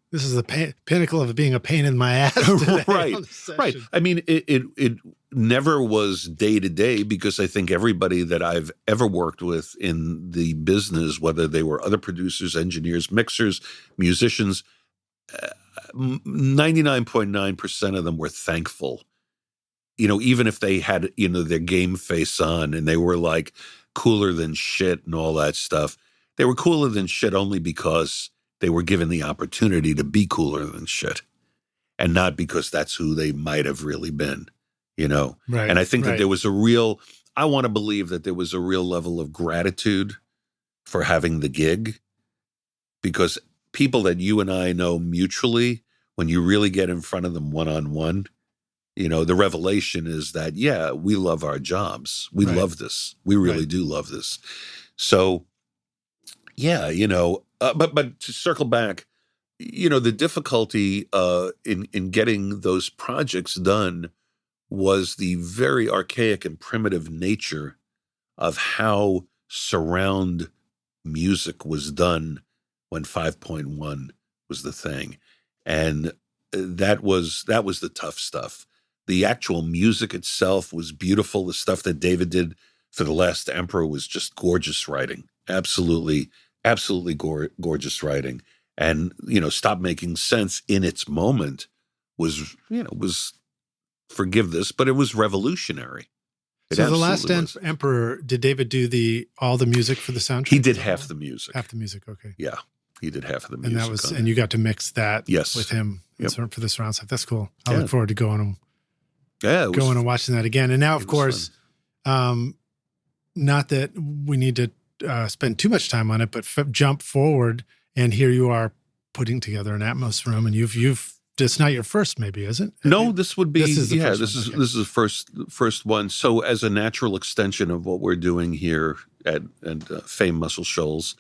This is the pinnacle of being a pain in my ass today. Right. It never was day to day, because I think everybody that I've ever worked with in the business, whether they were other producers, engineers, mixers, musicians, 99.9% of them were thankful. Even if they had, their game face on and they were like cooler than shit and all that stuff, they were cooler than shit only because they were given the opportunity to be cooler than shit, and not because that's who they might have really been, Right, and I think that there was I want to believe that there was a real level of gratitude for having the gig, because people that you and I know mutually, when you really get in front of them one-on-one, the revelation is that, yeah, we love our jobs. We love this. We really do love this. So, yeah, but to circle back, the difficulty in getting those projects done was the very archaic and primitive nature of how surround music was done when 5.1 was the thing. And that was the tough stuff. The actual music itself was beautiful. The stuff that David did for The Last Emperor was just gorgeous writing. Absolutely gorgeous writing. And, Stop Making Sense in its moment was forgive this, but it was revolutionary. So The Last Emperor, did David do all the music for the soundtrack? He did half the music. Half the music, okay. Yeah, he did half of the music. And you got to mix that yes. with him for the surround stuff. That's cool. I look forward to going and watching that again. And now, of course, not that we need to spend too much time on it, but jump forward, and here you are putting together an Atmos room, and you've it's not your first, maybe, is it? No, this would be. This is the first this one. This is the first one. So, as a natural extension of what we're doing here at famed Muscle Shoals,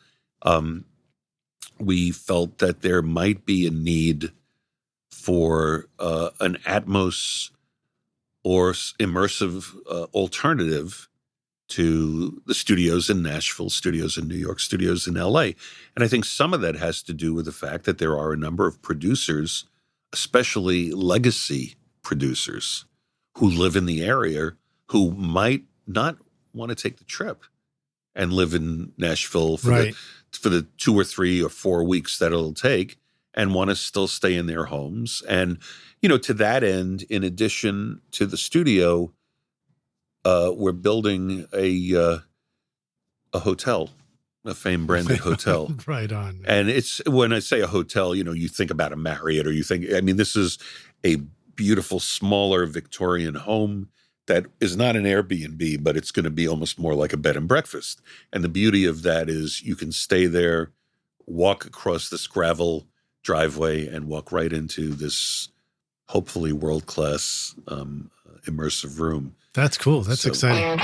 we felt that there might be a need for an Atmos or immersive alternative to the studios in Nashville, studios in New York, studios in LA. And I think some of that has to do with the fact that there are a number of producers, especially legacy producers, who live in the area who might not want to take the trip and live in Nashville for the 2 or 3 or 4 weeks that it'll take, and want to still stay in their homes. And, to that end, in addition to the studio, we're building a hotel, a fame-branded hotel. Right on. And it's, when I say a hotel, you think about a Marriott, or this is a beautiful, smaller Victorian home that is not an Airbnb, but it's going to be almost more like a bed and breakfast. And the beauty of that is you can stay there, walk across this gravel driveway, and walk right into this hopefully world-class immersive room. That's cool. That's exciting.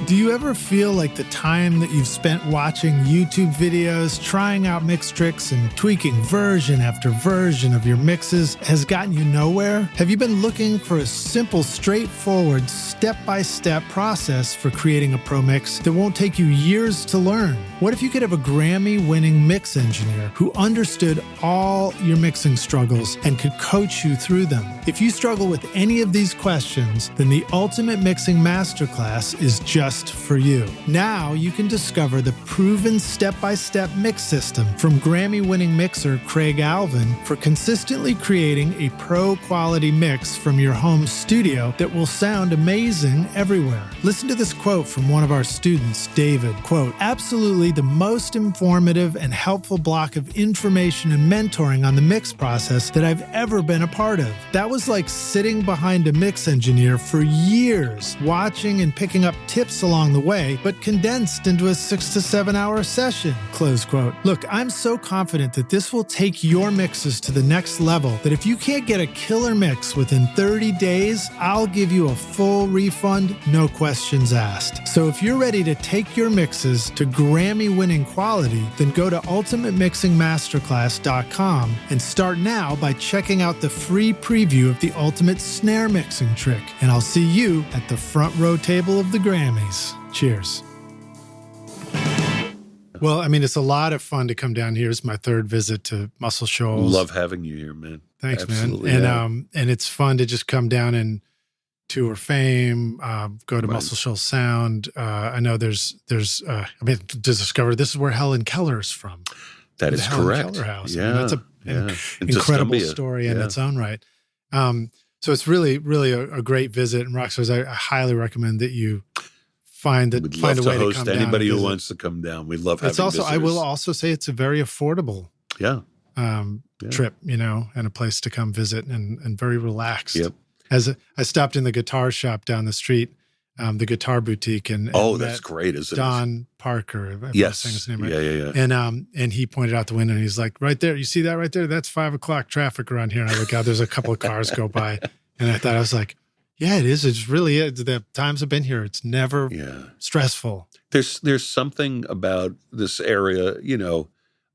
Do you ever feel like the time that you've spent watching YouTube videos, trying out mix tricks, and tweaking version after version of your mixes has gotten you nowhere? Have you been looking for a simple, straightforward, step-by-step process for creating a pro mix that won't take you years to learn? What if you could have a Grammy-winning mix engineer who understood all your mixing struggles and could coach you through them? If you struggle with any of these questions, then the Ultimate Mixing Masterclass is just for you. Now you can discover the proven step-by-step mix system from Grammy-winning mixer Craig Alvin for consistently creating a pro-quality mix from your home studio that will sound amazing everywhere. Listen to this quote from one of our students, David. Quote, "Absolutely the most informative and helpful block of information and mentoring on the mix process that I've ever been a part of. That was like sitting behind a mix engineer for years, watching and picking up tips along the way, but condensed into a 6 to 7 hour session." Close quote. Look, I'm so confident that this will take your mixes to the next level that if you can't get a killer mix within 30 days, I'll give you a full refund, no questions asked. So if you're ready to take your mixes to Grammy-winning quality, then go to ultimatemixingmasterclass.com and start now by checking out the free preview of the ultimate snare mixing trick. And I'll see you at the front row table of the Grammys. Cheers. Well, it's a lot of fun to come down here. It's my 3rd visit to Muscle Shoals. Love having you here, man. Thanks, Absolutely, man. yeah. And it's fun to just come down and tour Fame, go to Muscle Shoals Sound. I know to discover this is where Helen Keller's from. That is Helen correct. Keller House. Yeah, That's an incredible story in its own right. So it's really, really a great visit. And Rockstars, I highly recommend that you find a way to come down. We'd love to host anybody who wants to come down. We love having visitors. I will also say it's a very affordable trip, and a place to come visit and very relaxed. Yep. As I stopped in the guitar shop down the street, the Guitar Boutique, and that's great, isn't it? Don Parker. Yes. Saying his name right. Yeah. And he pointed out the window, and he's like, "Right there, you see that right there? That's 5 o'clock traffic around here." And I look out, there's a couple of cars go by, and I was like, yeah, it is. It's really the times I've been here. It's never stressful. There's something about this area.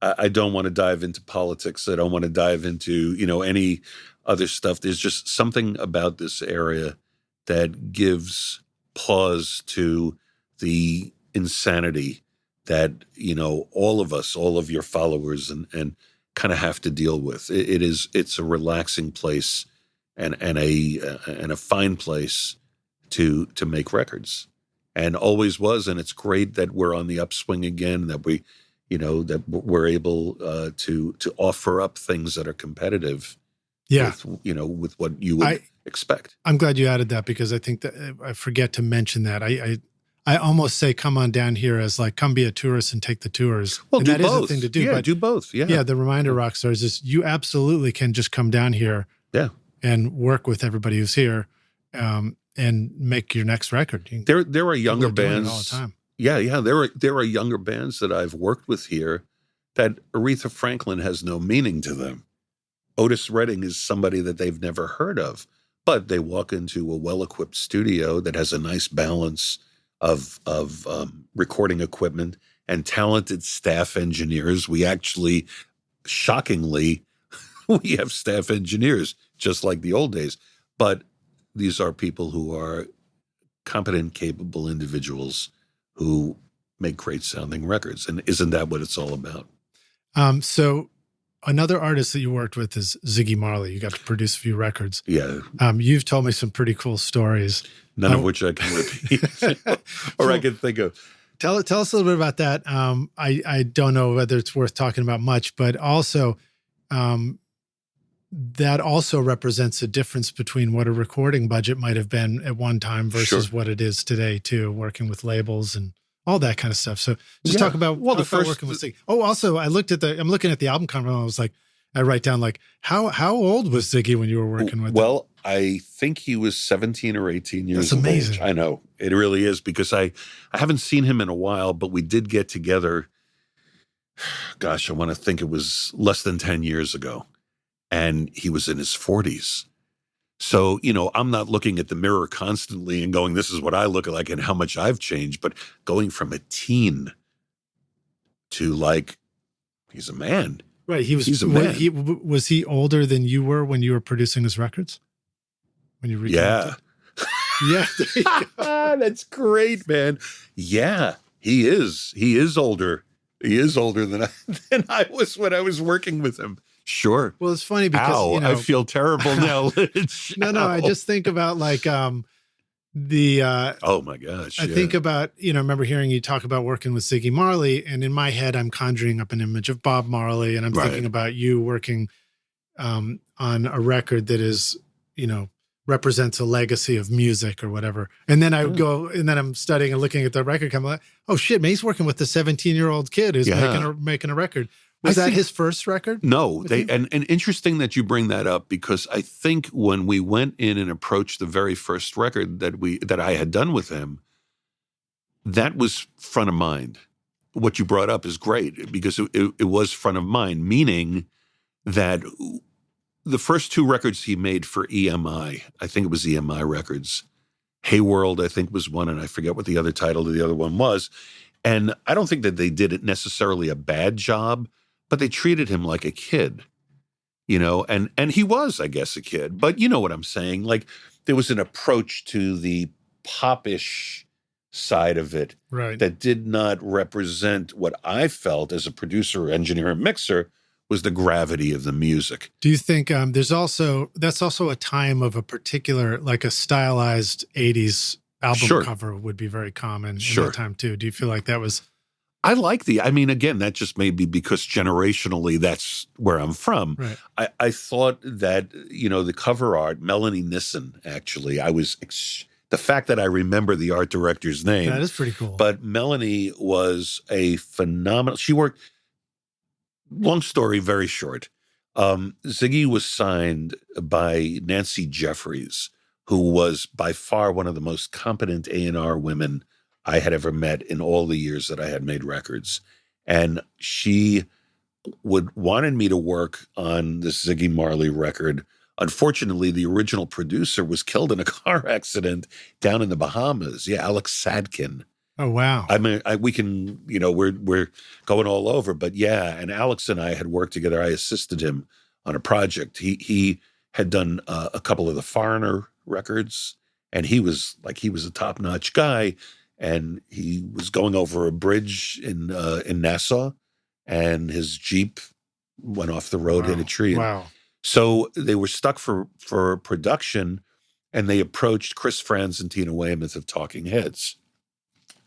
I don't want to dive into politics. I don't want to dive into any other stuff. There's just something about this area that gives pause to the insanity that all of us, all of your followers, and kind of have to deal with. It's a relaxing place. And a fine place to make records, and always was. And it's great that we're on the upswing again. That that we're able to offer up things that are competitive. Yeah, with what you would expect. I'm glad you added that, because I think that I forget to mention that. I almost say come on down here as like come be a tourist and take the tours. Well, and do that both. is the thing to do. Yeah, but do both. Yeah, yeah. The reminder, Rockstars, is you absolutely can just come down here. Yeah. And work with everybody who's here, and make your next record. There are younger bands all the time. Yeah. There are younger bands that I've worked with here that Aretha Franklin has no meaning to them. Otis Redding is somebody that they've never heard of, but they walk into a well-equipped studio that has a nice balance of recording equipment and talented staff engineers. We actually, shockingly, we have staff engineers, just like the old days. But these are people who are competent, capable individuals who make great sounding records. And isn't that what it's all about? So another artist that you worked with is Ziggy Marley. You got to produce a few records. Yeah. You've told me some pretty cool stories. None of which I can repeat or I can think of. Tell us a little bit about that. I don't know whether it's worth talking about much, but also that also represents a difference between what a recording budget might have been at one time versus what it is today too, working with labels and all that kind of stuff. So just talk about the first working with Ziggy. Oh, also I'm looking at the album cover and I was like, I write down like, how old was Ziggy when you were working with him? Well, I think he was 17 or 18 years old. That's amazing. I know. It really is, because I haven't seen him in a while, but we did get together. Gosh, I want to think it was less than 10 years ago. And he was in his 40s. So, I'm not looking at the mirror constantly and going, this is what I look like and how much I've changed. But going from a teen to like, he's a man. Right. He's a man. Was he older than you were when you were producing his records? When you reconnected? Yeah. Yeah. That's great, man. Yeah, he is. He is older. He is older than I was when I was working with him. Sure. Well, it's funny because I feel terrible now. No. I just think about like oh my gosh. I think about, I remember hearing you talk about working with Ziggy Marley, and in my head I'm conjuring up an image of Bob Marley, and I'm thinking about you working on a record that is, represents a legacy of music or whatever. And then I would go, and then I'm studying and looking at the record, I'm like, oh shit, man, he's working with the 17-year-old kid who's making a record. Was that his first record? No, and interesting that you bring that up, because I think when we went in and approached the very first record that I had done with him, that was front of mind. What you brought up is great, because it was front of mind, meaning that the first two records he made for EMI, I think it was EMI Records, Hey World, I think was one, and I forget what the other title of the other one was. And I don't think that they did it necessarily a bad job, but they treated him like a kid, and he was, I guess, a kid. But you know what I'm saying? Like, there was an approach to the popish side of it that did not represent what I felt as a producer, engineer, and mixer was the gravity of the music. Do you think that's also a time of a particular, like a stylized 80s album cover would be very common in that time too? Do you feel like that was... I like again, that just may be because generationally that's where I'm from. Right. I thought that, the cover art, Melanie Nissen, actually, the fact that I remember the art director's name. That is pretty cool. But Melanie was a phenomenal, she worked, long story, very short. Ziggy was signed by Nancy Jeffries, who was by far one of the most competent A&R women I had ever met in all the years that I had made records. And she wanted me to work on this Ziggy Marley record. Unfortunately, the original producer was killed in a car accident down in the Bahamas. Yeah, Alex Sadkin. Oh, wow. I mean, we can, we're going all over, but yeah. And Alex and I had worked together. I assisted him on a project. He had done a couple of the Foreigner records, and he was a top-notch guy. And he was going over a bridge in Nassau, and his Jeep went off the road, hit a tree. Wow. So they were stuck for production, and they approached Chris Frantz and Tina Weymouth of Talking Heads.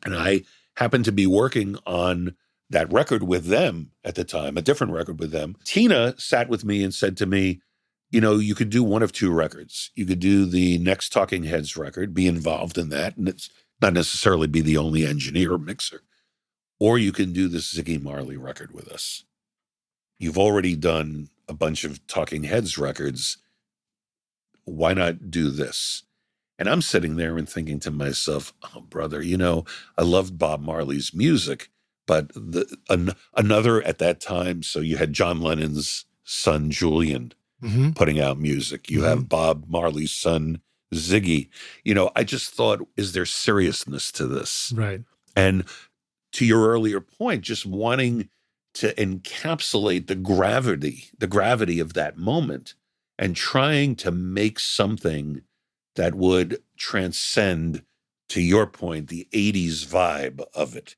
And I happened to be working on that record with them at the time, a different record with them. Tina sat with me and said to me, you could do one of two records. You could do the next Talking Heads record, be involved in that, and it's not necessarily be the only engineer or mixer. Or you can do this Ziggy Marley record with us. You've already done a bunch of Talking Heads records. Why not do this? And I'm sitting there and thinking to myself, oh, brother, I loved Bob Marley's music, but another at that time, so you had John Lennon's son, Julian, putting out music. You have Bob Marley's son, Ziggy. I just thought, is there seriousness to this? Right. And to your earlier point, just wanting to encapsulate the gravity of that moment, and trying to make something that would transcend, to your point, the 80s vibe of it.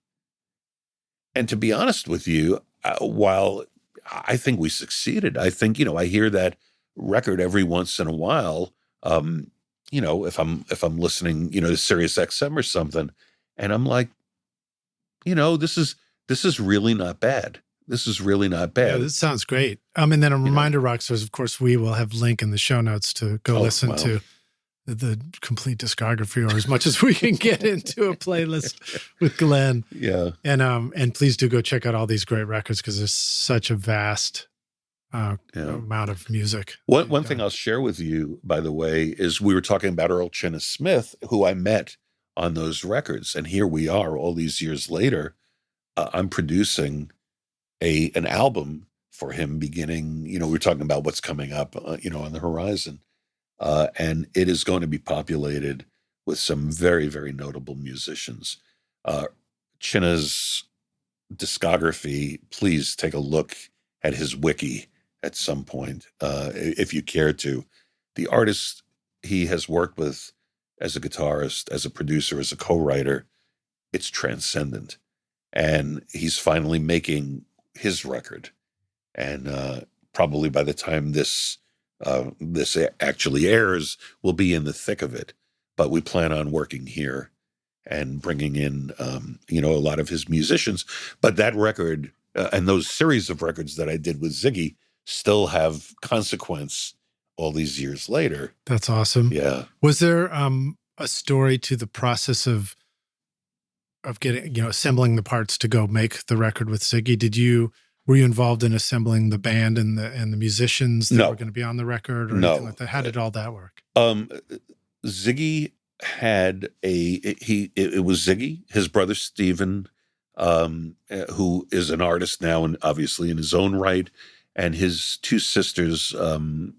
And to be honest with you, while I think we succeeded. I think, I hear that record every once in a while, if I'm listening, to Sirius XM or something, and I'm like, this is really not bad. This is really not bad. Yeah, this sounds great. And then a reminder, Rockstars, of course, we will have link in the show notes to go listen to the complete discography, or as much as we can get into a playlist with Glenn. Yeah. And please do go check out all these great records, because there's such a vast amount of music. One thing I'll share with you, by the way, is we were talking about Earl Chinna Smith, who I met on those records. And here we are all these years later. I'm producing an album for him beginning, we were talking about what's coming up, on the horizon. And it is going to be populated with some very, very notable musicians. Chinna's discography, please take a look at his wiki at some point, if you care to. The artists he has worked with as a guitarist, as a producer, as a co-writer, it's transcendent. And he's finally making his record. And probably by the time this actually airs, we'll be in the thick of it. But we plan on working here and bringing in, a lot of his musicians. But that record and those series of records that I did with Ziggy still have consequence all these years later. That's awesome. Yeah. Was there a story to the process of getting, assembling the parts to go make the record with Ziggy? Were you involved in assembling the band and the musicians that were going to be on the record, or anything like that? How did all that work? Ziggy had it was Ziggy, his brother Steven, who is an artist now and obviously in his own right, and his two sisters who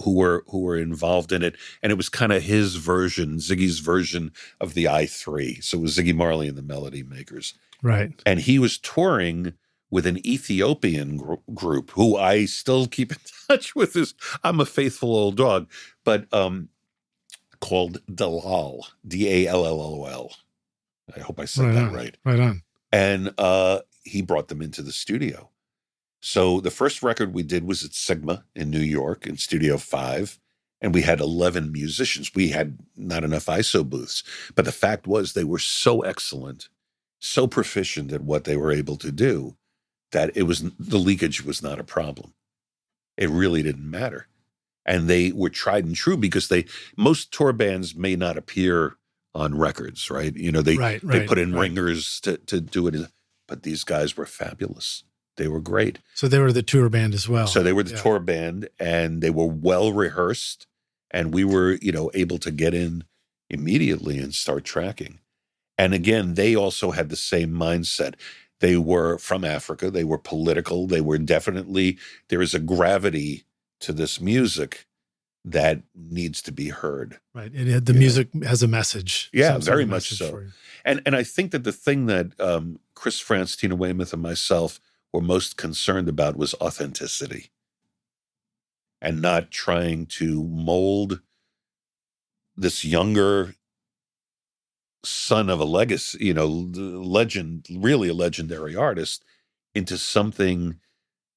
were involved in it. And it was kind of Ziggy's version of the I3. So it was Ziggy Marley and the Melody Makers. Right. And he was touring with an Ethiopian group who I still keep in touch with. I'm a faithful old dog, but called Dalal, Dallol. I hope I said that right. Right on. And he brought them into the studio. So the first record we did was at Sigma in New York in Studio 5, and we had 11 musicians. We had not enough ISO booths, but the fact was they were so excellent, so proficient at what they were able to do, that the leakage was not a problem. It really didn't matter. And they were tried and true, because most tour bands may not appear on records, right? They put in ringers to do it, but these guys were fabulous. They were great. So they were the tour band as well. So they were the tour band, and they were well rehearsed, and we were, able to get in immediately and start tracking. And again, they also had the same mindset. They were from Africa. They were political. They were definitely, there is a gravity to this music that needs to be heard. Right. The music has a message. Yeah, very much so. And I think that the thing that Chris France, Tina Weymouth, and myself were most concerned about was authenticity, and not trying to mold this younger son of a legacy, legend, really a legendary artist, into something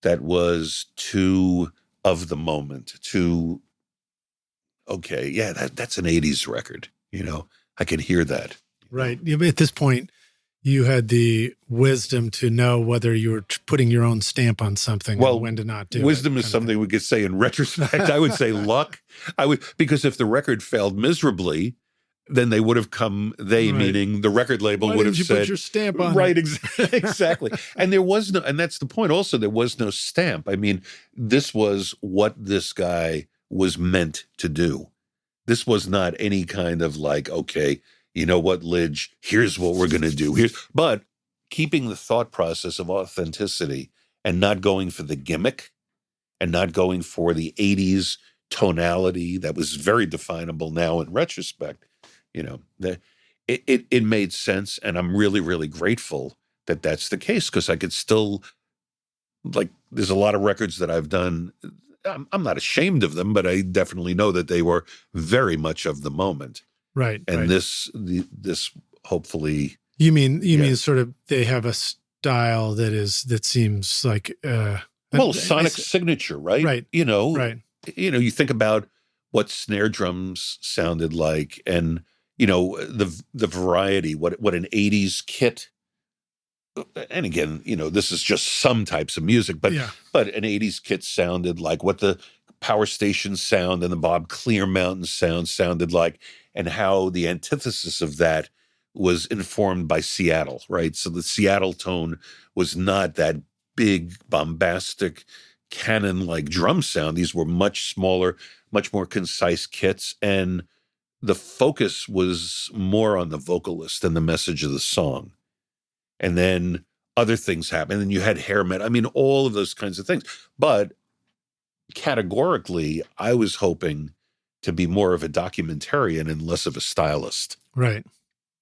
that was too of the moment, too, okay, yeah, that's an 80s record, I can hear that. Right. At this point, you had the wisdom to know whether you were putting your own stamp on something, and when to not do it. Wisdom is something we could say in retrospect. I would say luck. Because if the record failed miserably, then they would have meaning the record label would have said, put your stamp on right, it? Exactly. And there was no, and that's the point also, there was no stamp. I mean, this was what this guy was meant to do. This was not any kind of like, okay, you know what, Lidge, here's what we're going to do. But keeping the thought process of authenticity, and not going for the gimmick, and not going for the 80s tonality that was very definable now in retrospect. It made sense, and I'm really, really grateful that that's the case, because I could still, there's a lot of records that I've done. I'm not ashamed of them, but I definitely know that they were very much of the moment. Right. And this hopefully. You mean sort of they have a style that seems like a Well, sonic signature, right? Right. You think about what snare drums sounded like, and the variety, what an 80s kit. And again, this is just some types of music, but an 80s kit sounded like, what the Power Station sound and the Bob Clear Mountain sound sounded like, and how the antithesis of that was informed by Seattle, right? So the Seattle tone was not that big, bombastic, cannon-like drum sound. These were much smaller, much more concise kits, and the focus was more on the vocalist and the message of the song. And then other things happened, and you had hair metal. I mean, all of those kinds of things. But categorically, I was hoping to be more of a documentarian and less of a stylist. Right.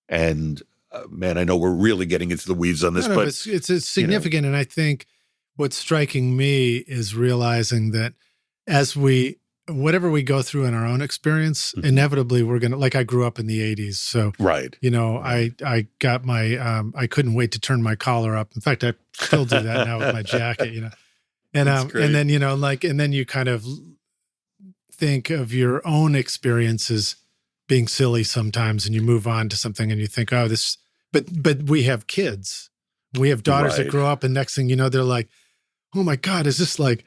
And man, I know we're really getting into the weeds on this, but it's significant. And I think what's striking me is realizing that whatever we go through in our own experience, inevitably we're going to, like, I grew up in the 80s. So, right. I got my, I couldn't wait to turn my collar up. In fact, I still do that now with my jacket, and then, and then you kind of think of your own experiences being silly sometimes, and you move on to something and you think, but we have kids, we have daughters that grow up, and next thing you know, they're like, oh my God, is this like,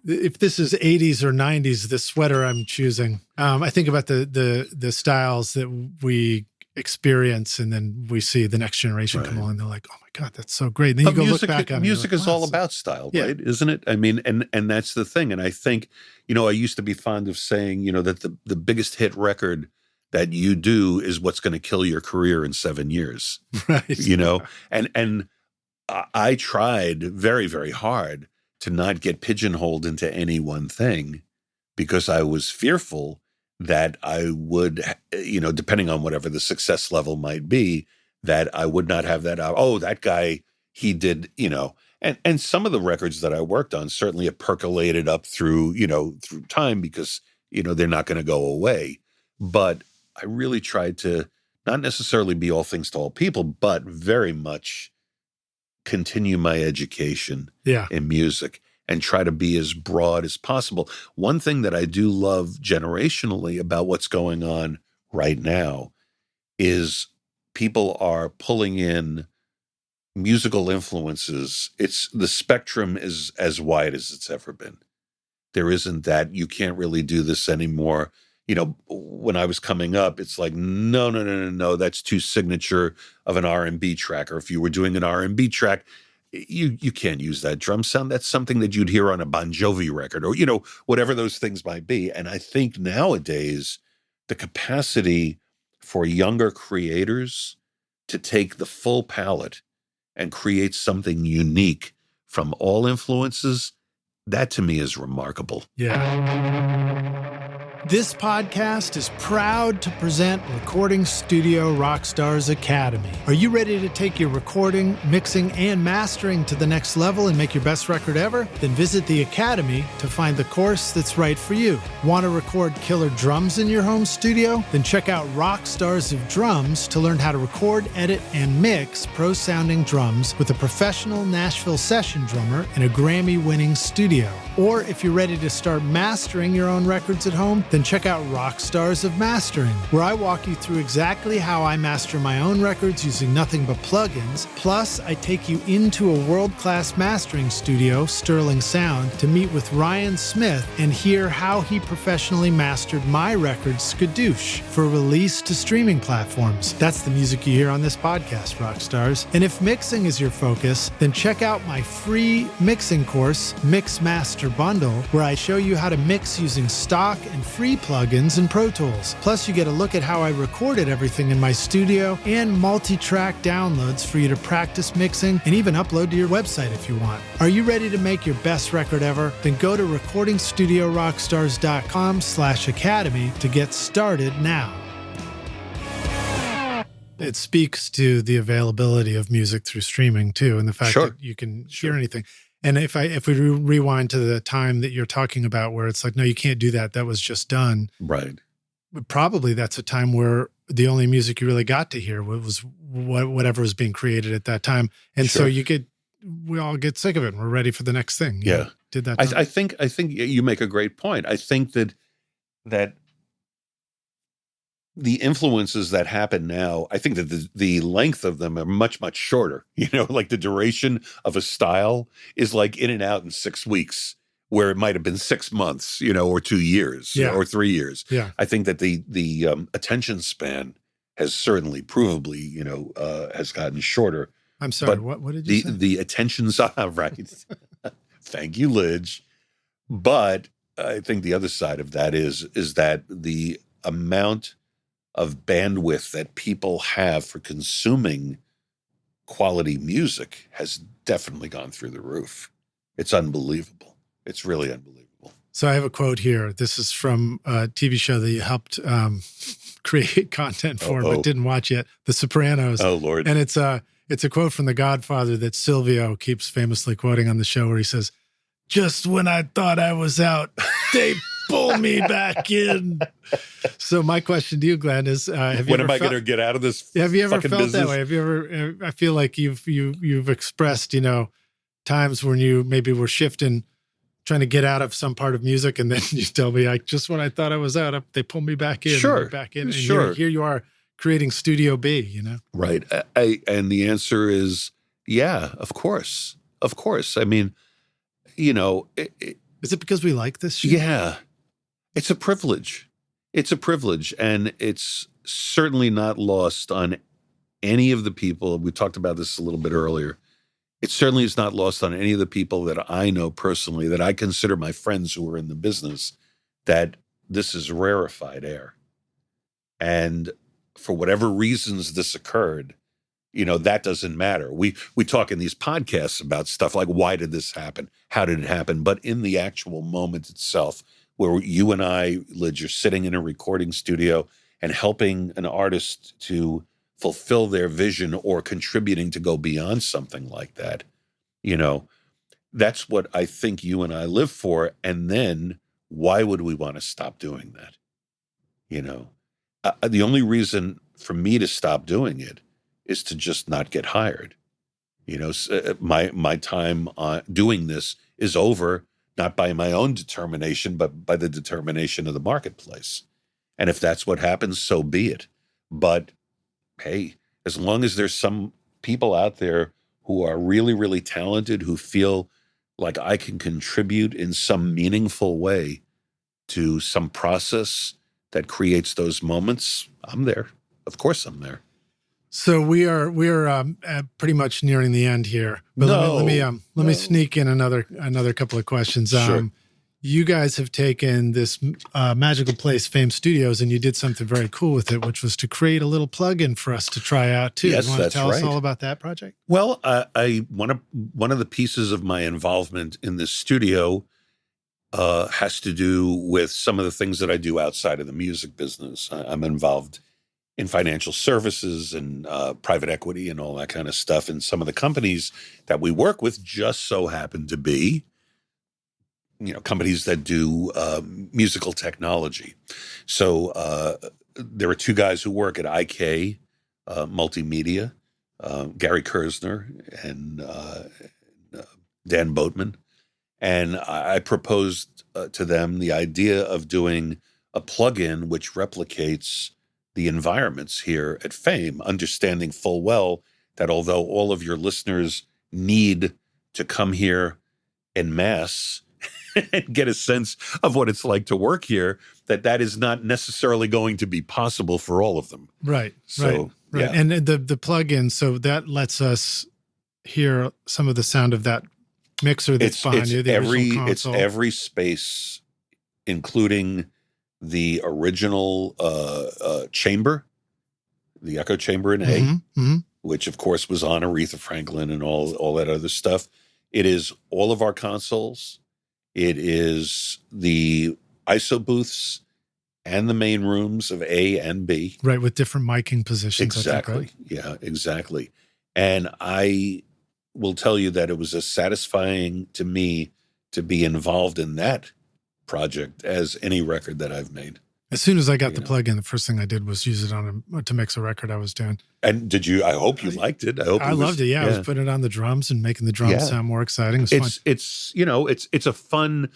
if this is 80s or 90s, the sweater I'm choosing. I think about the styles that we experience, and then we see the next generation come along, and they're like, oh my God, that's so great. And then you go look back on it. Music is all about style, right? Isn't it? I mean, and that's the thing. And I think, I used to be fond of saying, that the biggest hit record that you do is what's going to kill your career in 7 years. Right. And I tried very, very hard to not get pigeonholed into any one thing, because I was fearful that I would, depending on whatever the success level might be, that I would not have that. That guy, he did, and some of the records that I worked on certainly have percolated up through time, because, they're not going to go away. But I really tried to not necessarily be all things to all people, but very much continue my education in music and try to be as broad as possible. One thing that I do love generationally about what's going on right now is people are pulling in musical influences. The spectrum is as wide as it's ever been. There isn't that, you can't really do this anymore. When I was coming up, it's like, no, that's too signature of an R&B track. Or if you were doing an R&B track, you can't use that drum sound. That's something that you'd hear on a Bon Jovi record, or, whatever those things might be. And I think nowadays, the capacity for younger creators to take the full palette and create something unique from all influences, that to me is remarkable. Yeah. This podcast is proud to present Recording Studio Rockstars Academy. Are you ready to take your recording, mixing, and mastering to the next level and make your best record ever? Then visit the Academy to find the course that's right for you. Want to record killer drums in your home studio? Then check out Rockstars of Drums to learn how to record, edit, and mix pro-sounding drums with a professional Nashville session drummer in a Grammy-winning studio. Or if you're ready to start mastering your own records at home, then check out Rockstars of Mastering, where I walk you through exactly how I master my own records using nothing but plugins. Plus, I take you into a world-class mastering studio, Sterling Sound, to meet with Ryan Smith and hear how he professionally mastered my record, Skadoosh, for release to streaming platforms. That's the music you hear on this podcast, Rockstars. And if mixing is your focus, then check out my free mixing course, Mix Master Bundle, where I show you how to mix using stock and free plugins and Pro Tools. Plus, you get a look at how I recorded everything in my studio and multi-track downloads for you to practice mixing and even upload to your website if you want. Are you ready to make your best record ever? Then go to recordingstudiorockstars.com/academy to get started now. It speaks to the availability of music through streaming too, and the fact that you can hear anything. And if we rewind to the time that you're talking about where it's like, no, you can't do that, that was just done. Right. Probably that's a time where the only music you really got to hear was whatever was being created at that time. And so you could, we all get sick of it and we're ready for the next thing. You know, did that. I think you make a great point. I think that the influences that happen now, I think that the length of them are much, much shorter. You know, like the duration of a style is like in and out in 6 weeks, where it might have been 6 months, you know, or 2 years or 3 years. Yeah. I think that the attention span has certainly provably, you know, has gotten shorter. I'm sorry, what did you say? The attention's right. Thank you, Lidge. But I think the other side of that is that the amount of bandwidth that people have for consuming quality music has definitely gone through the roof. It's unbelievable. It's really unbelievable. So I have a quote here. This is from a TV show that you helped create content for, but didn't watch yet, The Sopranos. Oh, Lord. And it's a quote from The Godfather that Silvio keeps famously quoting on the show, where he says, "Just when I thought I was out, they pull me back in." So my question to you, Glenn, is: when am I going to get out of this? Have you ever felt business? that way? Have you ever? I feel like you've expressed, you know, times when you maybe were shifting, trying to get out of some part of music, and then you tell me, like, just when I thought I was out, they pulled me back in. Sure, back in. And sure. Here you are creating Studio B. You know, right? And the answer is, yeah, of course, of course. I mean, you know, is it because we like this shit? Yeah. It's a privilege. It's a privilege. And it's certainly not lost on any of the people. We talked about this a little bit earlier. It certainly is not lost on any of the people that I know personally, that I consider my friends who are in the business, that this is rarefied air. And for whatever reasons this occurred, you know, that doesn't matter. We talk in these podcasts about stuff like, why did this happen? How did it happen? But in the actual moment itself, where you and I, Lidge, are sitting in a recording studio and helping an artist to fulfill their vision or contributing to go beyond something like that, you know, that's what I think you and I live for. And then why would we want to stop doing that? You know, the only reason for me to stop doing it is to just not get hired. You know, my time doing this is over, not by my own determination, but by the determination of the marketplace. And if that's what happens, so be it. But hey, as long as there's some people out there who are really, really talented, who feel like I can contribute in some meaningful way to some process that creates those moments, I'm there. Of course I'm there. So we are pretty much nearing the end here. But let me sneak in another couple of questions. Sure. You guys have taken this Magical Place Fame Studios, and you did something very cool with it, which was to create a little plugin for us to try out too. Yes, you want that's to tell right. us all about that project? Well, one of the pieces of my involvement in this studio has to do with some of the things that I do outside of the music business. I'm involved in financial services and private equity and all that kind of stuff. And some of the companies that we work with just so happen to be, you know, companies that do musical technology. So there are two guys who work at IK Multimedia, Gary Kersner and Dan Boatman. And I proposed to them the idea of doing a plugin which replicates the environments here at Fame, understanding full well that although all of your listeners need to come here en masse and get a sense of what it's like to work here, that is not necessarily going to be possible for all of them. Right. So, right. Yeah. And the plugin, so that lets us hear some of the sound of that mixer that's behind you. It's every space, including the original chamber, the echo chamber in A, which of course was on Aretha Franklin and all that other stuff. It is all of our consoles. It is the ISO booths and the main rooms of A and B. Right, with different miking positions. Exactly. I think, right? Yeah, exactly. And I will tell you that it was as satisfying to me to be involved in that project as any record that I've made. As soon as I got the plug-in, the first thing I did was use it to mix a record I was doing. And did you? I hope you liked it. I loved it. Yeah, I was putting it on the drums and making the drums sound more exciting. It's a fun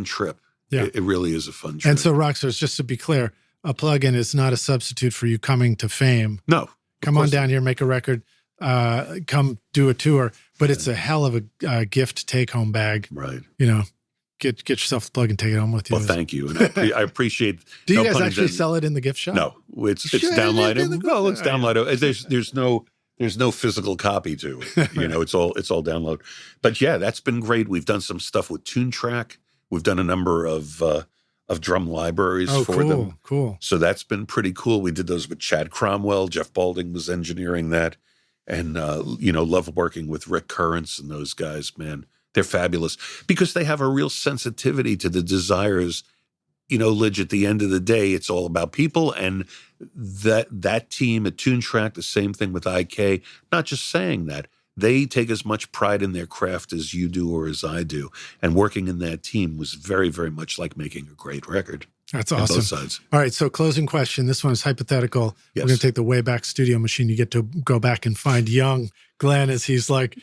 trip. Yeah, it really is a fun trip. And so, Rockstars, just to be clear, a plug-in is not a substitute for you coming to fame. No, come on down here, make a record, come do a tour. But it's a hell of a gift take-home bag. Right. Get yourself the plug and take it home with you. Well, thank you, and I appreciate. Do you guys actually sell it in the gift shop? No, it's downloaded. Well, it's downloaded. There's no physical copy to it. It's all download. But yeah, that's been great. We've done some stuff with TuneTrack. We've done a number of drum libraries for them. Cool. So that's been pretty cool. We did those with Chad Cromwell. Jeff Balding was engineering that, and love working with Rick Currents and those guys. Man, they're fabulous because they have a real sensitivity to the desires. Lidge, at the end of the day, it's all about people, and that team at TuneTrack, the same thing with IK. Not just saying that. They take as much pride in their craft as you do or as I do. And working in that team was very, very much like making a great record. That's awesome. Both sides. All right, so closing question. This one is hypothetical. Yes. We're going to take the Wayback Studio machine. You get to go back and find young Glenn as he's like,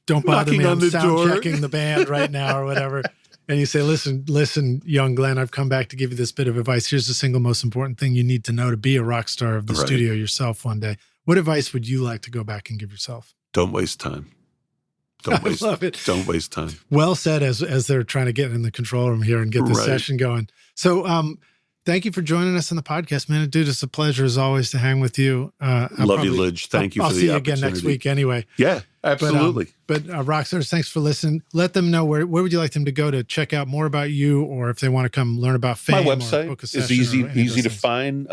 don't bother me, I'm sound checking the band right now or whatever. And you say, listen, young Glenn, I've come back to give you this bit of advice. Here's the single most important thing you need to know to be a rock star of the studio yourself one day. What advice would you like to go back and give yourself? Don't waste time. I love it. Don't waste time. Well said, as they're trying to get in the control room here and get the session going. So thank you for joining us on the podcast, man. Dude, it's a pleasure as always to hang with you. Love you, Lidge. Thank you for the opportunity. I'll see you again next week anyway. Yeah, absolutely. But Rockstars, thanks for listening. Let them know where would you like them to go to check out more about you, or if they want to come learn about fame. My website is easy to find.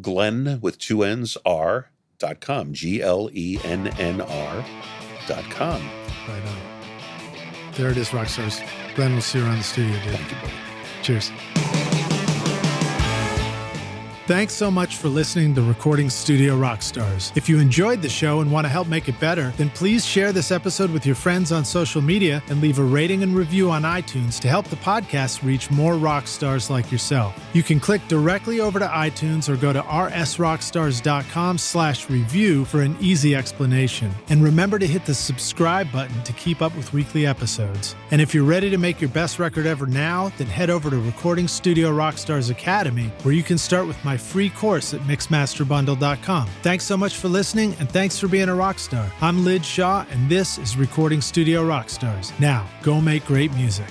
Glenn with two N's R.com. GLENNR.com. Right on. There it is, Rockstars. Glenn, we'll see you around the studio, dude. Thank you, buddy. Cheers. Thanks so much for listening to Recording Studio Rockstars. If you enjoyed the show and want to help make it better, then please share this episode with your friends on social media and leave a rating and review on iTunes to help the podcast reach more rock stars like yourself. You can click directly over to iTunes or go to rsrockstars.com/review for an easy explanation. And remember to hit the subscribe button to keep up with weekly episodes. And if you're ready to make your best record ever now, then head over to Recording Studio Rockstars Academy, where you can start with my free course at mixmasterbundle.com. Thanks so much for listening, and thanks for being a rock star. I'm Lidge Shaw, and this is Recording Studio Rockstars. Now, go make great music.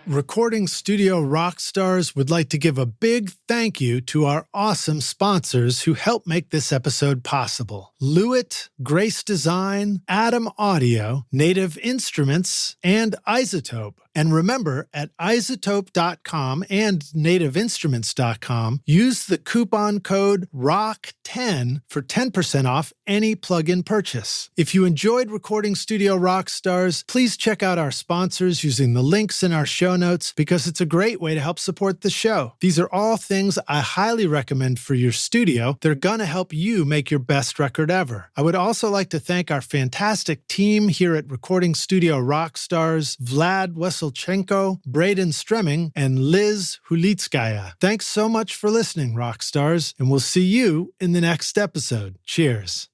Recording Studio Rockstars would like to give a big thank you to our awesome sponsors who help make this episode possible. Lewitt, Grace Design, Adam Audio, Native Instruments, and Isotope. And remember, at isotope.com and nativeinstruments.com, use the coupon code ROCK10 for 10% off any plug-in purchase. If you enjoyed Recording Studio Rockstars, please check out our sponsors using the links in our show notes, because it's a great way to help support the show. These are all things I highly recommend for your studio. They're going to help you make your best record ever. I would also like to thank our fantastic team here at Recording Studio Rockstars, Vlad Weselchenko, Braden Stremming, and Liz Hulitskaya. Thanks so much for listening, Rockstars, and we'll see you in the next episode. Cheers.